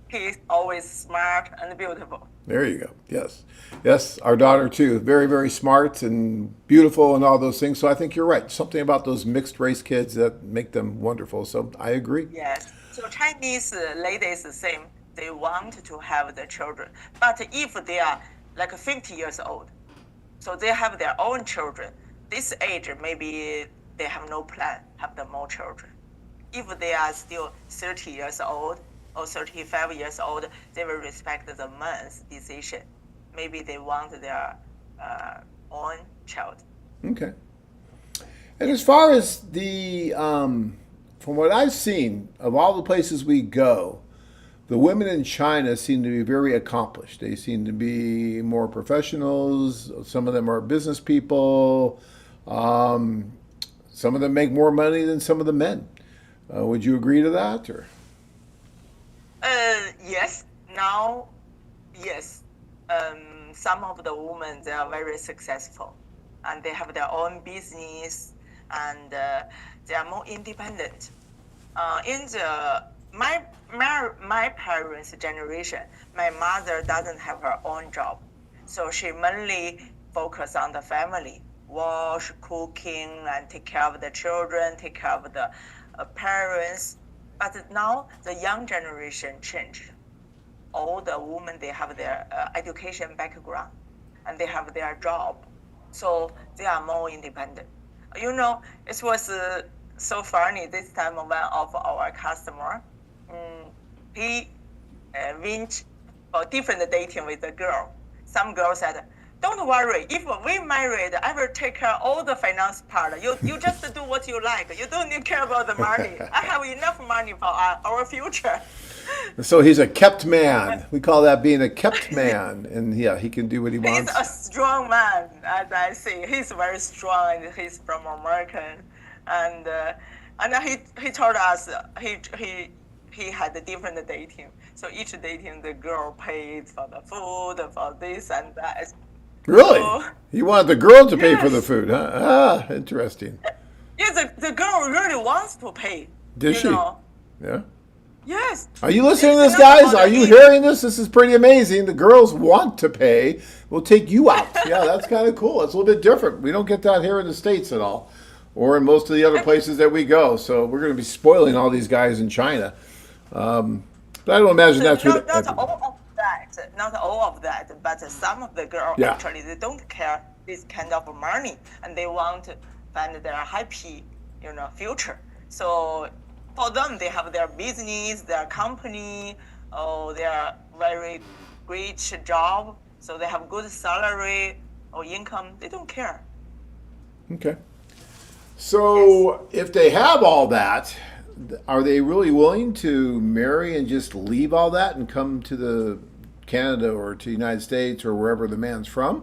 he's always smart and beautiful. There you go. Yes. Yes, our daughter too. Very, very smart and beautiful and all those things. So I think you're right. Something about those mixed race kids that make them wonderful. So I agree. Yes. So Chinese ladies the same. They want to have the children, but if they are like 50 years old, so they have their own children. This age, maybe they have no plan have the more children. If they are still 30 years old or 35 years old, they will respect the man's decision. Maybe they want their own child. Okay. And as far as the, from what I've seen of all the places we go, the women in China seem to be very accomplished. They seem to be more professionals. Some of them are business people. Some of them make more money than some of the men. Would you agree to that? Or? Yes. Now, yes. Some of the women, they are very successful, and they have their own business, and they are more independent. In my parents' generation, my mother doesn't have her own job, so she mainly focus on the family, wash, cooking, and take care of the children, take care of the parents. But now the young generation changed. All the women, they have their education background, and they have their job, so they are more independent. It was so funny this time. One of our customer, he went for different dating with a girl. Some girl said, "Don't worry, if we married, I will take care of all the finance part. You just do what you like. You don't need care about the money. I have enough money for our future." So he's a kept man. We call that being a kept man. And yeah, he can do what he wants. He's a strong man, as I see. He's very strong, and he's from American. And he told us he had a different dating. So each dating, the girl paid for the food, for this and that. Really? So, You want the girl to pay for the yes. food, huh? Ah, interesting. Yeah, the girl really wants to pay. Does You she? know. Yeah. Yes. Are you listening to It's this, not guys? about Are the you age. hearing this? This is pretty amazing. The girls want to pay. We'll take you out. Yeah, that's kind of cool. It's a little bit different. We don't get that here in the States at all, or in most of the other places that we go. So we're going to be spoiling all these guys in China. But I don't imagine that's Not, what. not all of that, not all of that, but some of the girls Yeah. actually they don't care this kind of money, and they want to find their happy, future. So for them, they have their business, their company, or their very great job. So they have good salary or income. They don't care. Okay. So if they have all that, are they really willing to marry and just leave all that and come to the Canada or to the United States or wherever the man's from?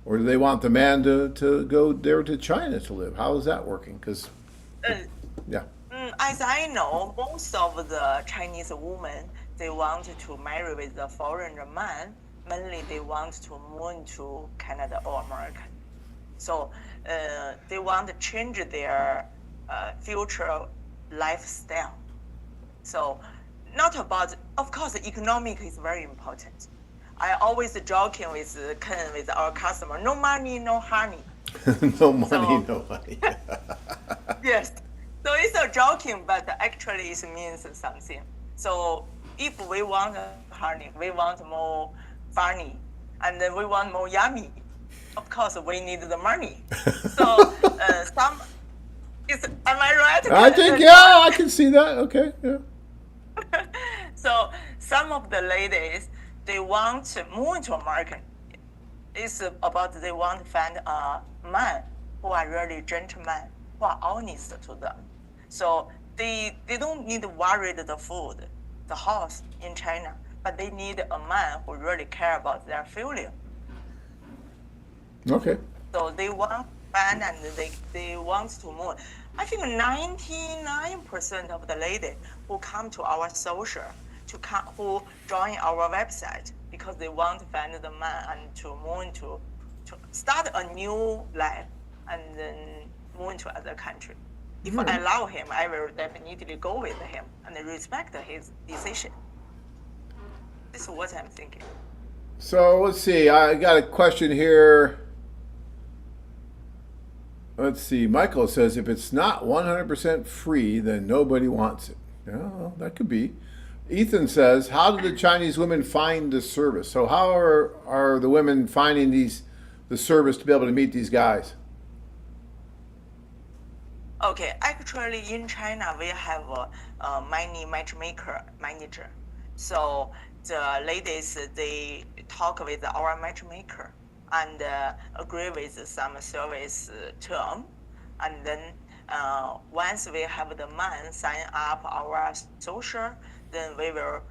Or do they want the man to go there to China to live? How is that working? Because, yeah. As I know, most of the Chinese women, they want to marry with a foreign man. Mainly, they want to move to Canada or America. So they want to change their future lifestyle. So not about, of course, economic is very important. I always joking with Ken, with our customer, no money, no honey. No money, So- no money. Yes. So it's a joking, but actually it means something. So if we want honey, we want more funny, and then we want more yummy, of course we need the money. So am I right? I think, yeah, I can see that. Okay, yeah. So some of the ladies, they want to move to America. It's about they want to find a man who are really gentlemen, who are honest to them. So they don't need to worry the food, the house in China, but they need a man who really care about their feeling. Okay. So they want find and they want to move. I think 99% of the ladies who come to our social, who join our website because they want to find the man and to move to start a new life and then move to other country. If I allow him, I will definitely go with him and respect his decision. This is what I'm thinking. So let's see. I got a question here. Let's see. Michael says if it's not 100% free, then nobody wants it. Yeah, well, that could be. Ethan says, how do the Chinese women find the service? So how are the women finding the service to be able to meet these guys? Okay, actually in China we have many matchmaker manager. So the ladies they talk with our matchmaker and agree with some service term, and then once we have the man sign up our social, then we will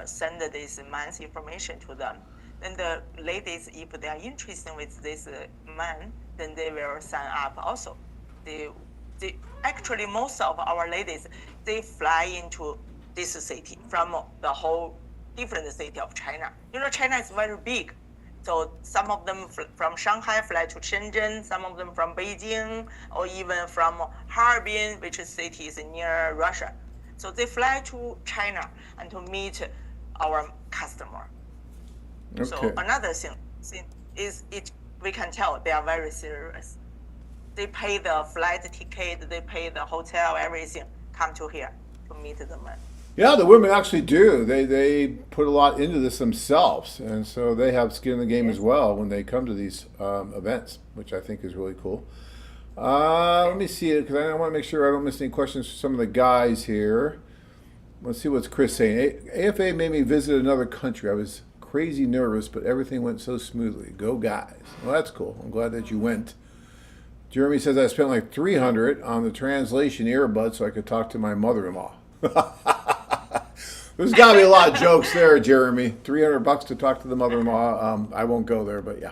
send this man's information to them. Then the ladies, if they are interested with this man, then they will sign up also. Actually, most of our ladies, they fly into this city from the whole different city of China. China is very big. So some of them from Shanghai fly to Shenzhen, some of them from Beijing, or even from Harbin, which is cities near Russia. So they fly to China and to meet our customer. Okay. So another thing is we can tell they are very serious. They pay the flight ticket, they pay the hotel, everything, come to here to meet the man. Yeah, the women actually do. They put a lot into this themselves, and so they have skin in the game as well when they come to these events, which I think is really cool. Let me see it because I want to make sure I don't miss any questions for some of the guys here. Let's see what's Chris saying. AFA made me visit another country. I was crazy nervous, but everything went so smoothly. Go guys! Well, that's cool. I'm glad that you went. Jeremy says I spent like $300 on the translation earbud so I could talk to my mother-in-law. There's got to be a lot of jokes there, Jeremy. $300 to talk to the mother-in-law. I won't go there, but yeah,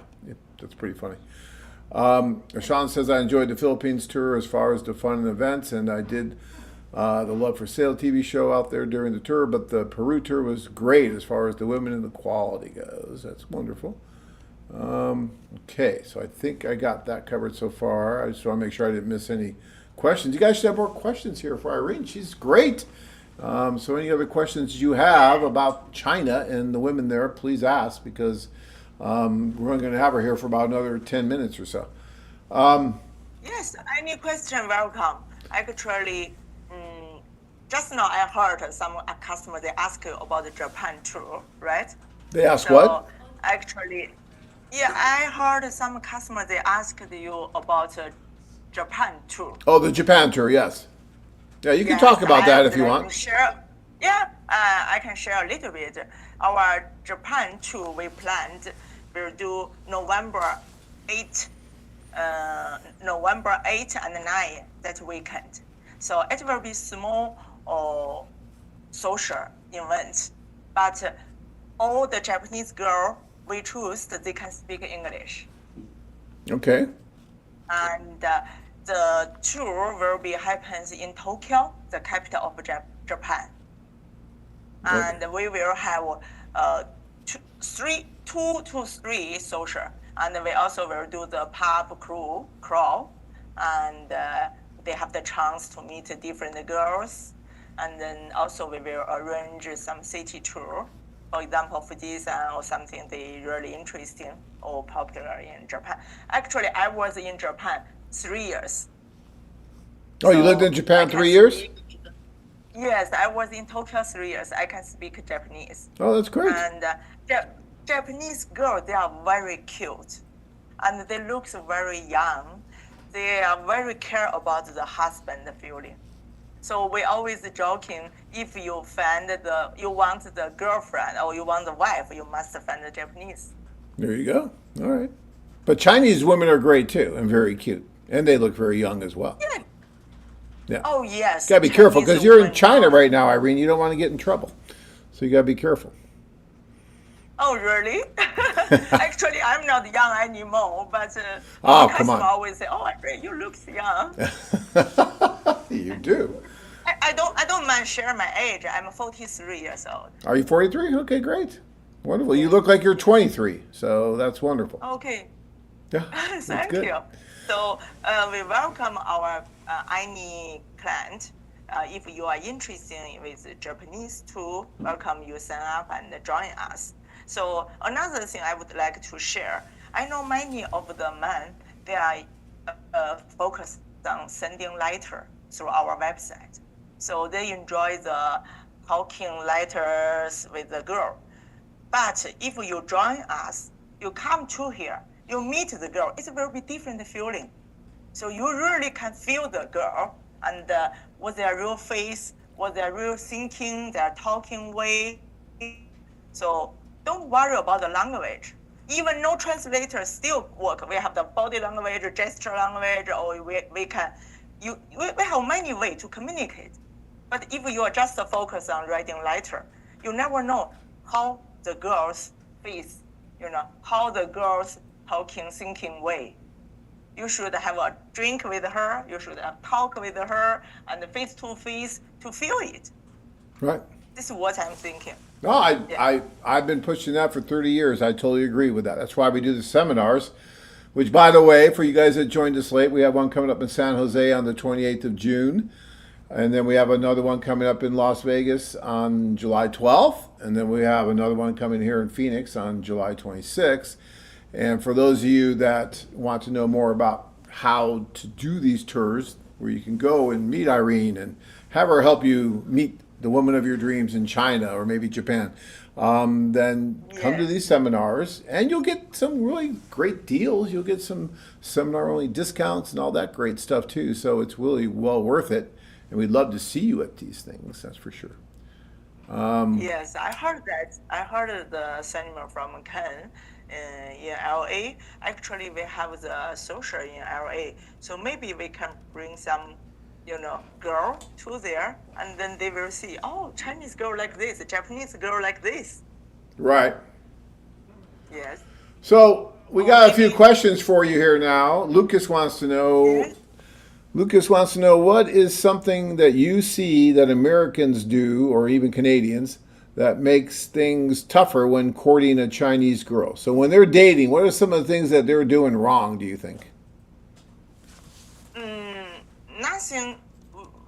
that's pretty funny. Sean says I enjoyed the Philippines tour as far as the fun and events, and I did the Love for Sale TV show out there during the tour, but the Peru tour was great as far as the women and the quality goes. That's wonderful. Okay, so I think I got that covered so far. I just want to make sure I didn't miss any questions. You guys should have more questions here for Irene. She's great. So any other questions you have about China and the women there, please ask, because we're going to have her here for about another 10 minutes or so. Yes, any question, welcome. Actually, just now I heard some customers, they ask you about the Japan tour, right? They ask So what? actually, yeah, I heard some customers, they asked you about Japan tour. Oh, the Japan tour, yes. Yeah, you can Yes, talk about I that would if you like want. to share. Yeah, I can share a little bit. Our Japan tour we planned will do November 8, November 8 and 9 that weekend. So it will be small or social event, but all the Japanese girls we choose they can speak English. Okay. And the tour will be happens in Tokyo, the capital of Japan. And we will have two to three social, and we also will do the pub crawl, and they have the chance to meet different girls, and then also we will arrange some city tour. For example, Fujisan or something they really interesting or popular in Japan. Actually, I was in Japan 3 years. Oh, you lived in Japan 3 years? Yes, I was in Tokyo 3 years. I can speak Japanese. Oh, that's great. And Japanese girls, they are very cute, and they look very young. They are very care about the husband feeling. So we always joking, if you want the girlfriend or you want the wife, you must find the Japanese. There you go. All right. But Chinese women are great too and very cute. And they look very young as well. Yeah. Yeah. Oh, yes. Got to be careful Chinese because you're in women China are- right now, Irene. You don't want to get in trouble. So you got to be careful. Oh, really? Actually, I'm not young anymore, but Oh, my come on. customer always say, "Oh, Irene, you look young." You do. I don't mind share my age. I'm 43 years old. Are you 43? Okay, great. Wonderful. You look like you're 23. So that's wonderful. Okay. Yeah. That's Thank good. you. So we welcome our any client. If you are interested with Japanese too, welcome you sign up and join us. So another thing I would like to share, I know many of the men, they are focused on sending letter through our website. So they enjoy the talking letters with the girl. But if you join us, you come to here, you meet the girl, it will be different feeling. So you really can feel the girl and what their real face, what their real thinking, their talking way. So don't worry about the language. Even no translator still work. We have the body language, gesture language, or we have many ways to communicate. But if you are just focused on writing letter, you never know how the girl's face, how the girl's talking, thinking way. You should have a drink with her, you should talk with her, and face to face to feel it. Right. This is what I'm thinking. No, I've been pushing that for 30 years. I totally agree with that. That's why we do the seminars, which, by the way, for you guys that joined us late, we have one coming up in San Jose on the 28th of June. And then we have another one coming up in Las Vegas on July 12th. And then we have another one coming here in Phoenix on July 26th. And for those of you that want to know more about how to do these tours, where you can go and meet Irene and have her help you meet the woman of your dreams in China or maybe Japan, then come to these seminars and you'll get some really great deals. You'll get some seminar-only discounts and all that great stuff too. So it's really well worth it. And we'd love to see you at these things, that's for sure. Yes, I heard that. I heard the seminar from Ken in LA. Actually, we have the social in LA. So maybe we can bring some, girl to there, and then they will see, oh, Chinese girl like this, Japanese girl like this. Right. Yes. So we got a few questions for you here now. Lucas wants to know. Yes. Lucas wants to know what is something that you see that Americans do, or even Canadians, that makes things tougher when courting a Chinese girl? So when they're dating, what are some of the things that they're doing wrong, do you think? Nothing,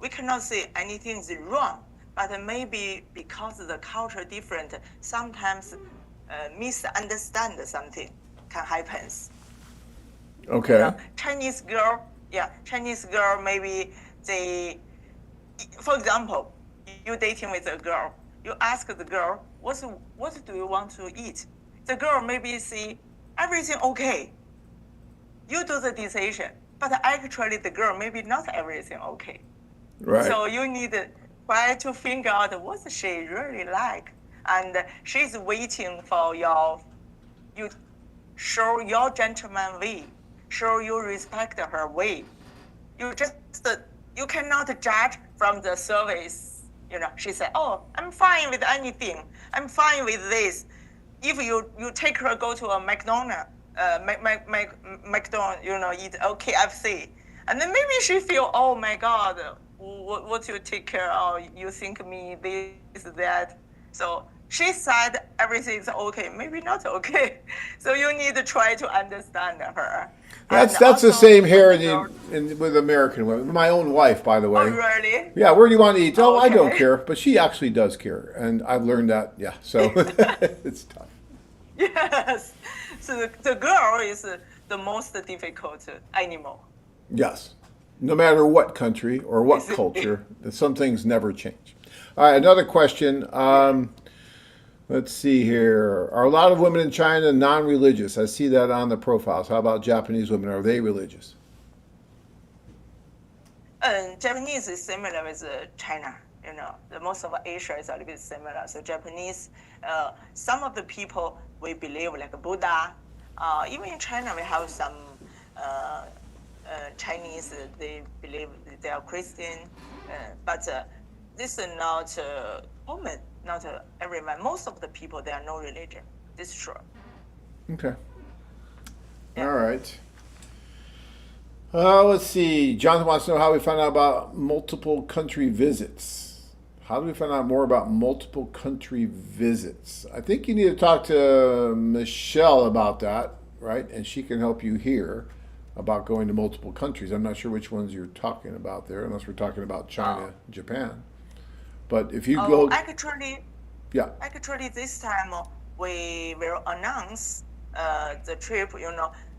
we cannot say anything is wrong, but maybe because the culture different, sometimes misunderstand something can happen. Okay. Chinese girl, maybe they, for example, you dating with a girl, you ask the girl, what do you want to eat? The girl maybe say, everything okay. You do the decision, but actually the girl maybe not everything okay. Right. So you need to try to figure out what she really like. And she's waiting for you show your gentleman way, show you respect her way. You cannot judge from the service. She said, oh, I'm fine with anything. I'm fine with this. If you take her go to a McDonald's, eat KFC, and then maybe she feel, oh my God, what you take care of? You think me this, that. So she said everything is okay, maybe not okay. So you need to try to understand her. That's the same here with American women. My own wife, by the way. Oh, really? Yeah, where do you want to eat? Oh, I don't Okay. care. But she actually does care. And I've learned that, yeah. So it's tough. Yes. So the girl is the most difficult animal. Yes. No matter what country or what culture, some things never change. All right, another question. Let's see here. Are a lot of women in China non-religious? I see that on the profiles. How about Japanese women? Are they religious? Japanese is similar with China. The most of Asia is a little bit similar. So Japanese, some of the people we believe like Buddha. Even in China, we have some Chinese. They believe they are Christian, but this is not common. Not everyone. Most of the people, they are no religion. This is true. Okay. Yeah. All right. Let's see. Jonathan wants to know how we find out about multiple country visits. How do we find out more about multiple country visits? I think you need to talk to Michelle about that, right? And she can help you here about going to multiple countries. I'm not sure which ones you're talking about there, unless we're talking about China, Japan. But if you go... Actually, yeah. Actually, this time we will announce the trip.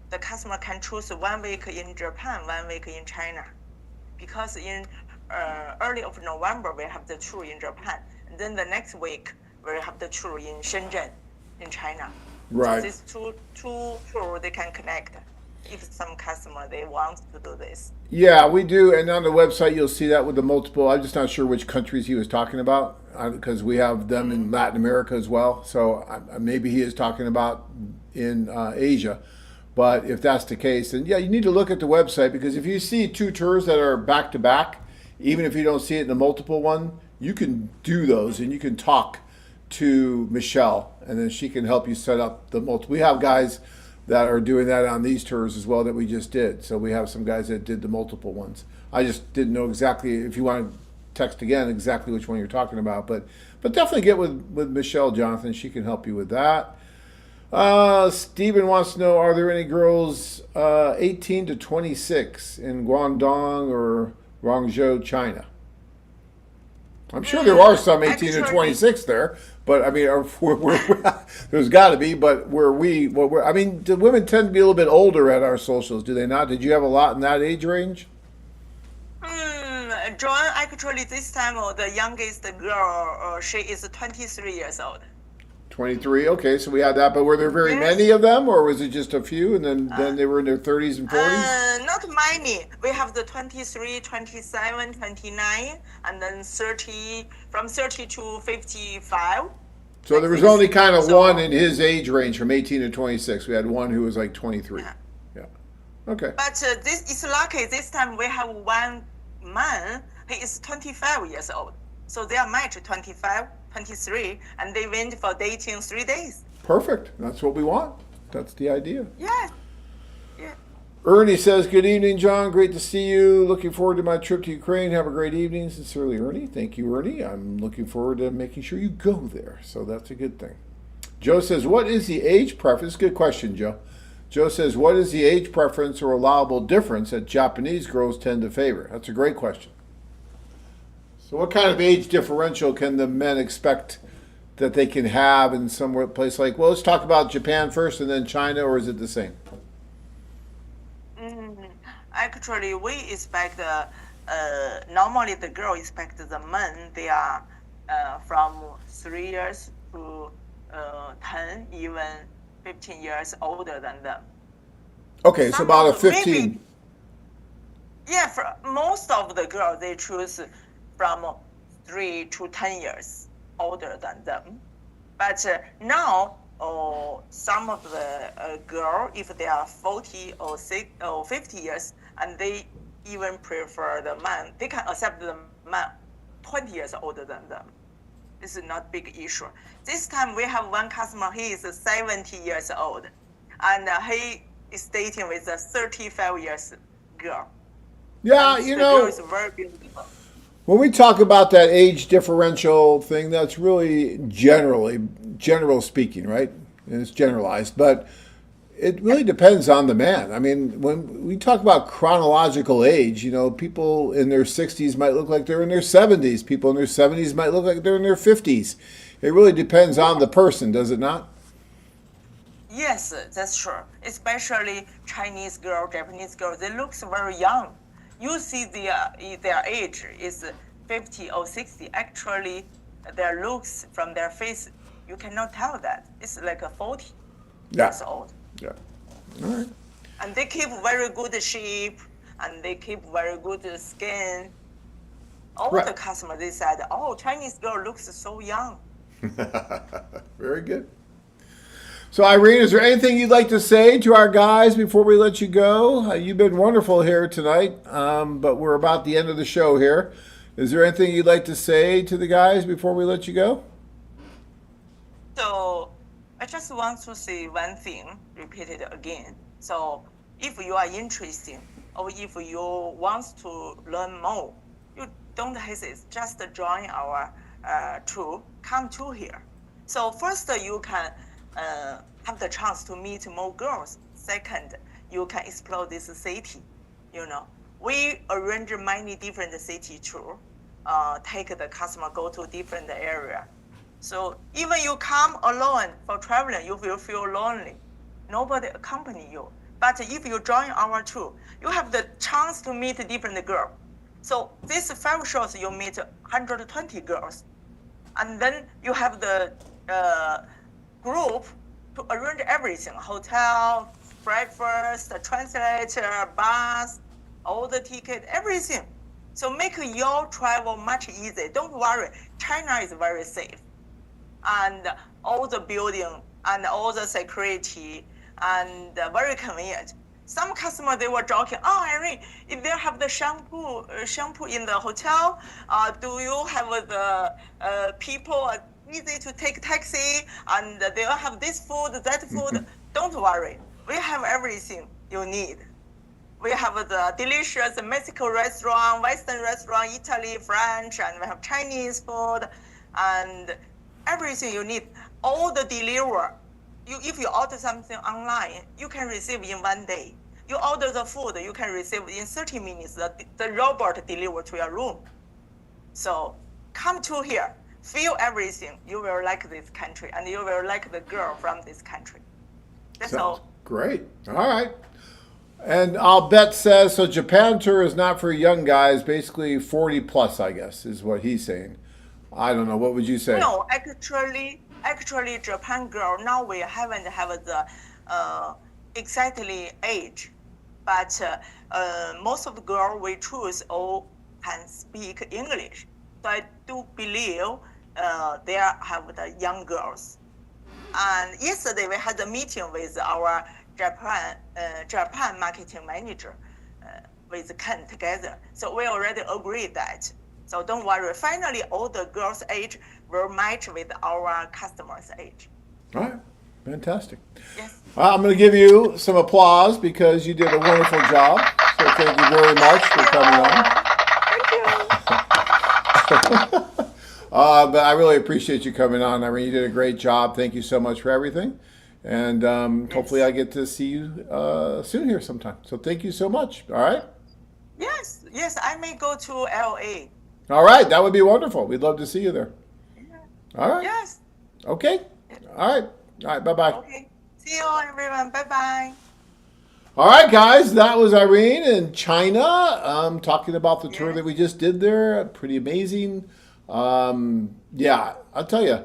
The customer can choose 1 week in Japan, 1 week in China, because in early of November we have the tour in Japan, and then the next week we have the tour in Shenzhen, in China. Right. So these two tours they can connect. If some customer they want to do this. Yeah, we do, and on the website you'll see that with the multiple. I'm just not sure which countries he was talking about because we have them in Latin America as well. So maybe he is talking about in Asia. But if that's the case, then yeah, you need to look at the website, because if you see 2 tours that are back to back, even if you don't see it in the multiple one, you can do those and you can talk to Michelle, and then she can help you set up the multiple. We have guys that are doing that on these tours as well that we just did. So we have some guys that did the multiple ones. I just didn't know exactly, if you want to text again, exactly which one you're talking about. But definitely get with Michelle, Jonathan. She can help you with that. Stephen wants to know, are there any girls 18 to 26 in Guangdong or Guangzhou, China? I'm sure there are some 18 to 26 there, but I mean, there's got to be. But I mean, the women tend to be a little bit older at our socials, do they not? Did you have a lot in that age range? Joan, actually, this time the youngest girl, she is 23 years old. 23. Okay, so we had that, but were there very many of them, or was it just a few, and then they were in their 30s and 40s? Not many. We have the 23, 27, 29, and then 30, from 30 to 55. So there was only kind of one in his age range from 18 to 26. We had one who was like 23. Yeah. Okay. But this is lucky. This time we have one man. He is 25 years old. So they are matched 25, 23, and they went for dating 3 days. Perfect. That's what we want. That's the idea. Yeah. Yeah. Ernie says, good evening, John. Great to see you. Looking forward to my trip to Ukraine. Have a great evening. Sincerely, Ernie. Thank you, Ernie. I'm looking forward to making sure you go there. So that's a good thing. Joe says, what is the age preference? Good question, Joe. Joe says, what is the age preference or allowable difference that Japanese girls tend to favor? That's a great question. So what kind of age differential can the men expect that they can have in some place like, well, let's talk about Japan first and then China, or is it the same? Actually, we expect, normally the girl expect the men, they are from 3 years to 10, even 15 years older than them. Okay, so about a 15. Maybe, yeah, for most of the girls, they choose from 3 to 10 years older than them. But now, some of the girl, if they are 40 or 50 years, and they even prefer the man, they can accept the man 20 years older than them. This is not big issue. This time we have one customer, he is 70 years old, and he is dating with a 35 years girl. Yeah, and you the know, girl is very beautiful. when we talk about that age differential thing, that's really general speaking, right? And it's generalized, but it really depends on the man. I mean, when we talk about chronological age, you know, people in their 60s might look like they're in their 70s. People in their 70s might look like they're in their 50s. It really depends on the person, does it not? Yes, that's true. Especially Chinese girl, Japanese girl, they look very young. You see their age is 50 or 60. Actually, their looks from their face, you cannot tell that. It's like a 40 years old. Yeah. All right. And they keep very good shape, and they keep very good skin. All Right. the customers, they said, oh, Chinese girl looks so young. Very good. So, Irene, is there anything you'd like to say to our guys before we let you go? You've been wonderful here tonight, but we're about the end of the show here. Is there anything you'd like to say to the guys before we let you go? So I just want to say one thing, repeat it again. So if you are interested, or if you want to learn more, you don't hesitate, just join our troop, come to here. So first, you can have the chance to meet more girls. Second, you can explore this city. You know, we arrange many different city tour. Take the customer go to different area. So even you come alone for traveling, you will feel lonely. Nobody accompany you. But if you join our tour, you have the chance to meet different girls. So these 5 shows, you meet 120 girls. And then you have the group to arrange everything, hotel, breakfast, translator, bus, all the ticket, everything. So make your travel much easier. Don't worry, China is very safe. And all the building and all the security and very convenient. Some customers, they were joking, oh, Irene, if they have the shampoo in the hotel, do you have the people easy to take taxi and they'll have this food, that food? Don't worry, we have everything you need. We have the delicious Mexican restaurant, Western restaurant, Italy, French, and we have Chinese food, and everything you need. All the deliver. If you order something online, you can receive in 1 day. You order the food, you can receive in 30 minutes. The robot deliver to your room. So come to here, feel everything. You will like this country, and you will like the girl from this country. That's all. Great. All right. And I'll bet says, so Japan tour is not for young guys, basically 40 plus, I guess, is what he's saying. I don't know. What would you say? No, actually, Japan girl, now we haven't have the exactly age, but most of the girl we choose all can speak English. So I do believe they have the young girls. And yesterday we had a meeting with our Japan marketing manager with Ken together. So we already agreed that. So don't worry. Finally, all the girls' age will match with our customers' age. All right. Fantastic. Yes. I'm going to give you some applause because you did a wonderful job. So thank you very much for coming on. Thank you. But I really appreciate you coming on. I mean, you did a great job. Thank you so much for everything. And hopefully I get to see you soon here sometime. So thank you so much. All right? Yes, yes, I may go to LA. All right. That would be wonderful. We'd love to see you there. All right. Yes. Okay. All right. All right. Bye-bye. Okay. See you everyone. Bye-bye. All right, guys. That was Irene in China talking about the tour that we just did there. Pretty amazing. Yeah, I'll tell you,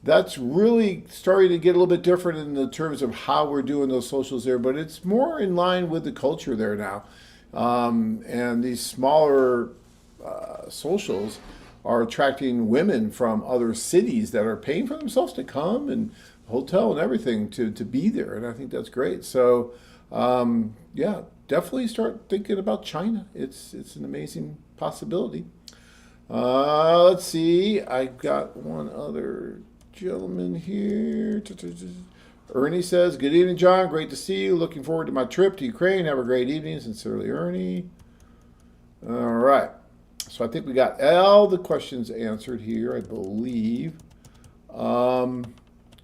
that's really starting to get a little bit different in the terms of how we're doing those socials there, but it's more in line with the culture there now. And these smaller socials are attracting women from other cities that are paying for themselves to come and hotel and everything to be there. And I think that's great. So, yeah, definitely start thinking about China. It's an amazing possibility. Let's see. I got one other gentleman here. Ernie says, "Good evening, John. Great to see you. Looking forward to my trip to Ukraine. Have a great evening. Sincerely, Ernie." All right. So I think we got all the questions answered here, I believe. All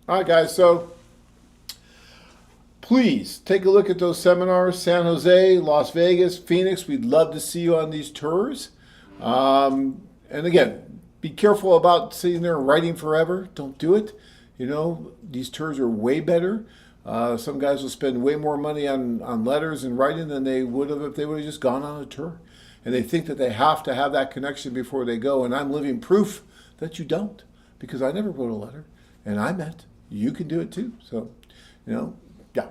right, guys. So please take a look at those seminars. San Jose, Las Vegas, Phoenix. We'd love to see you on these tours. And again, be careful about sitting there and writing forever. Don't do it. You know, these tours are way better. Some guys will spend way more money on letters and writing than they would have if they would have just gone on a tour. And they think that they have to have that connection before they go. And I'm living proof that you don't, because I never wrote a letter and I met. You can do it too. So, you know, yeah.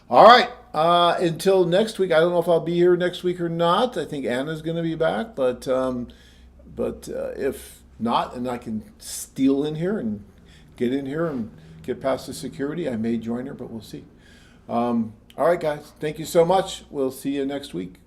All right. Until next week. I don't know if I'll be here next week or not. I think Anna's going to be back, but if not, and I can steal in here and get in here and get past the security, I may join her, but we'll see. All right, guys. Thank you so much. We'll see you next week.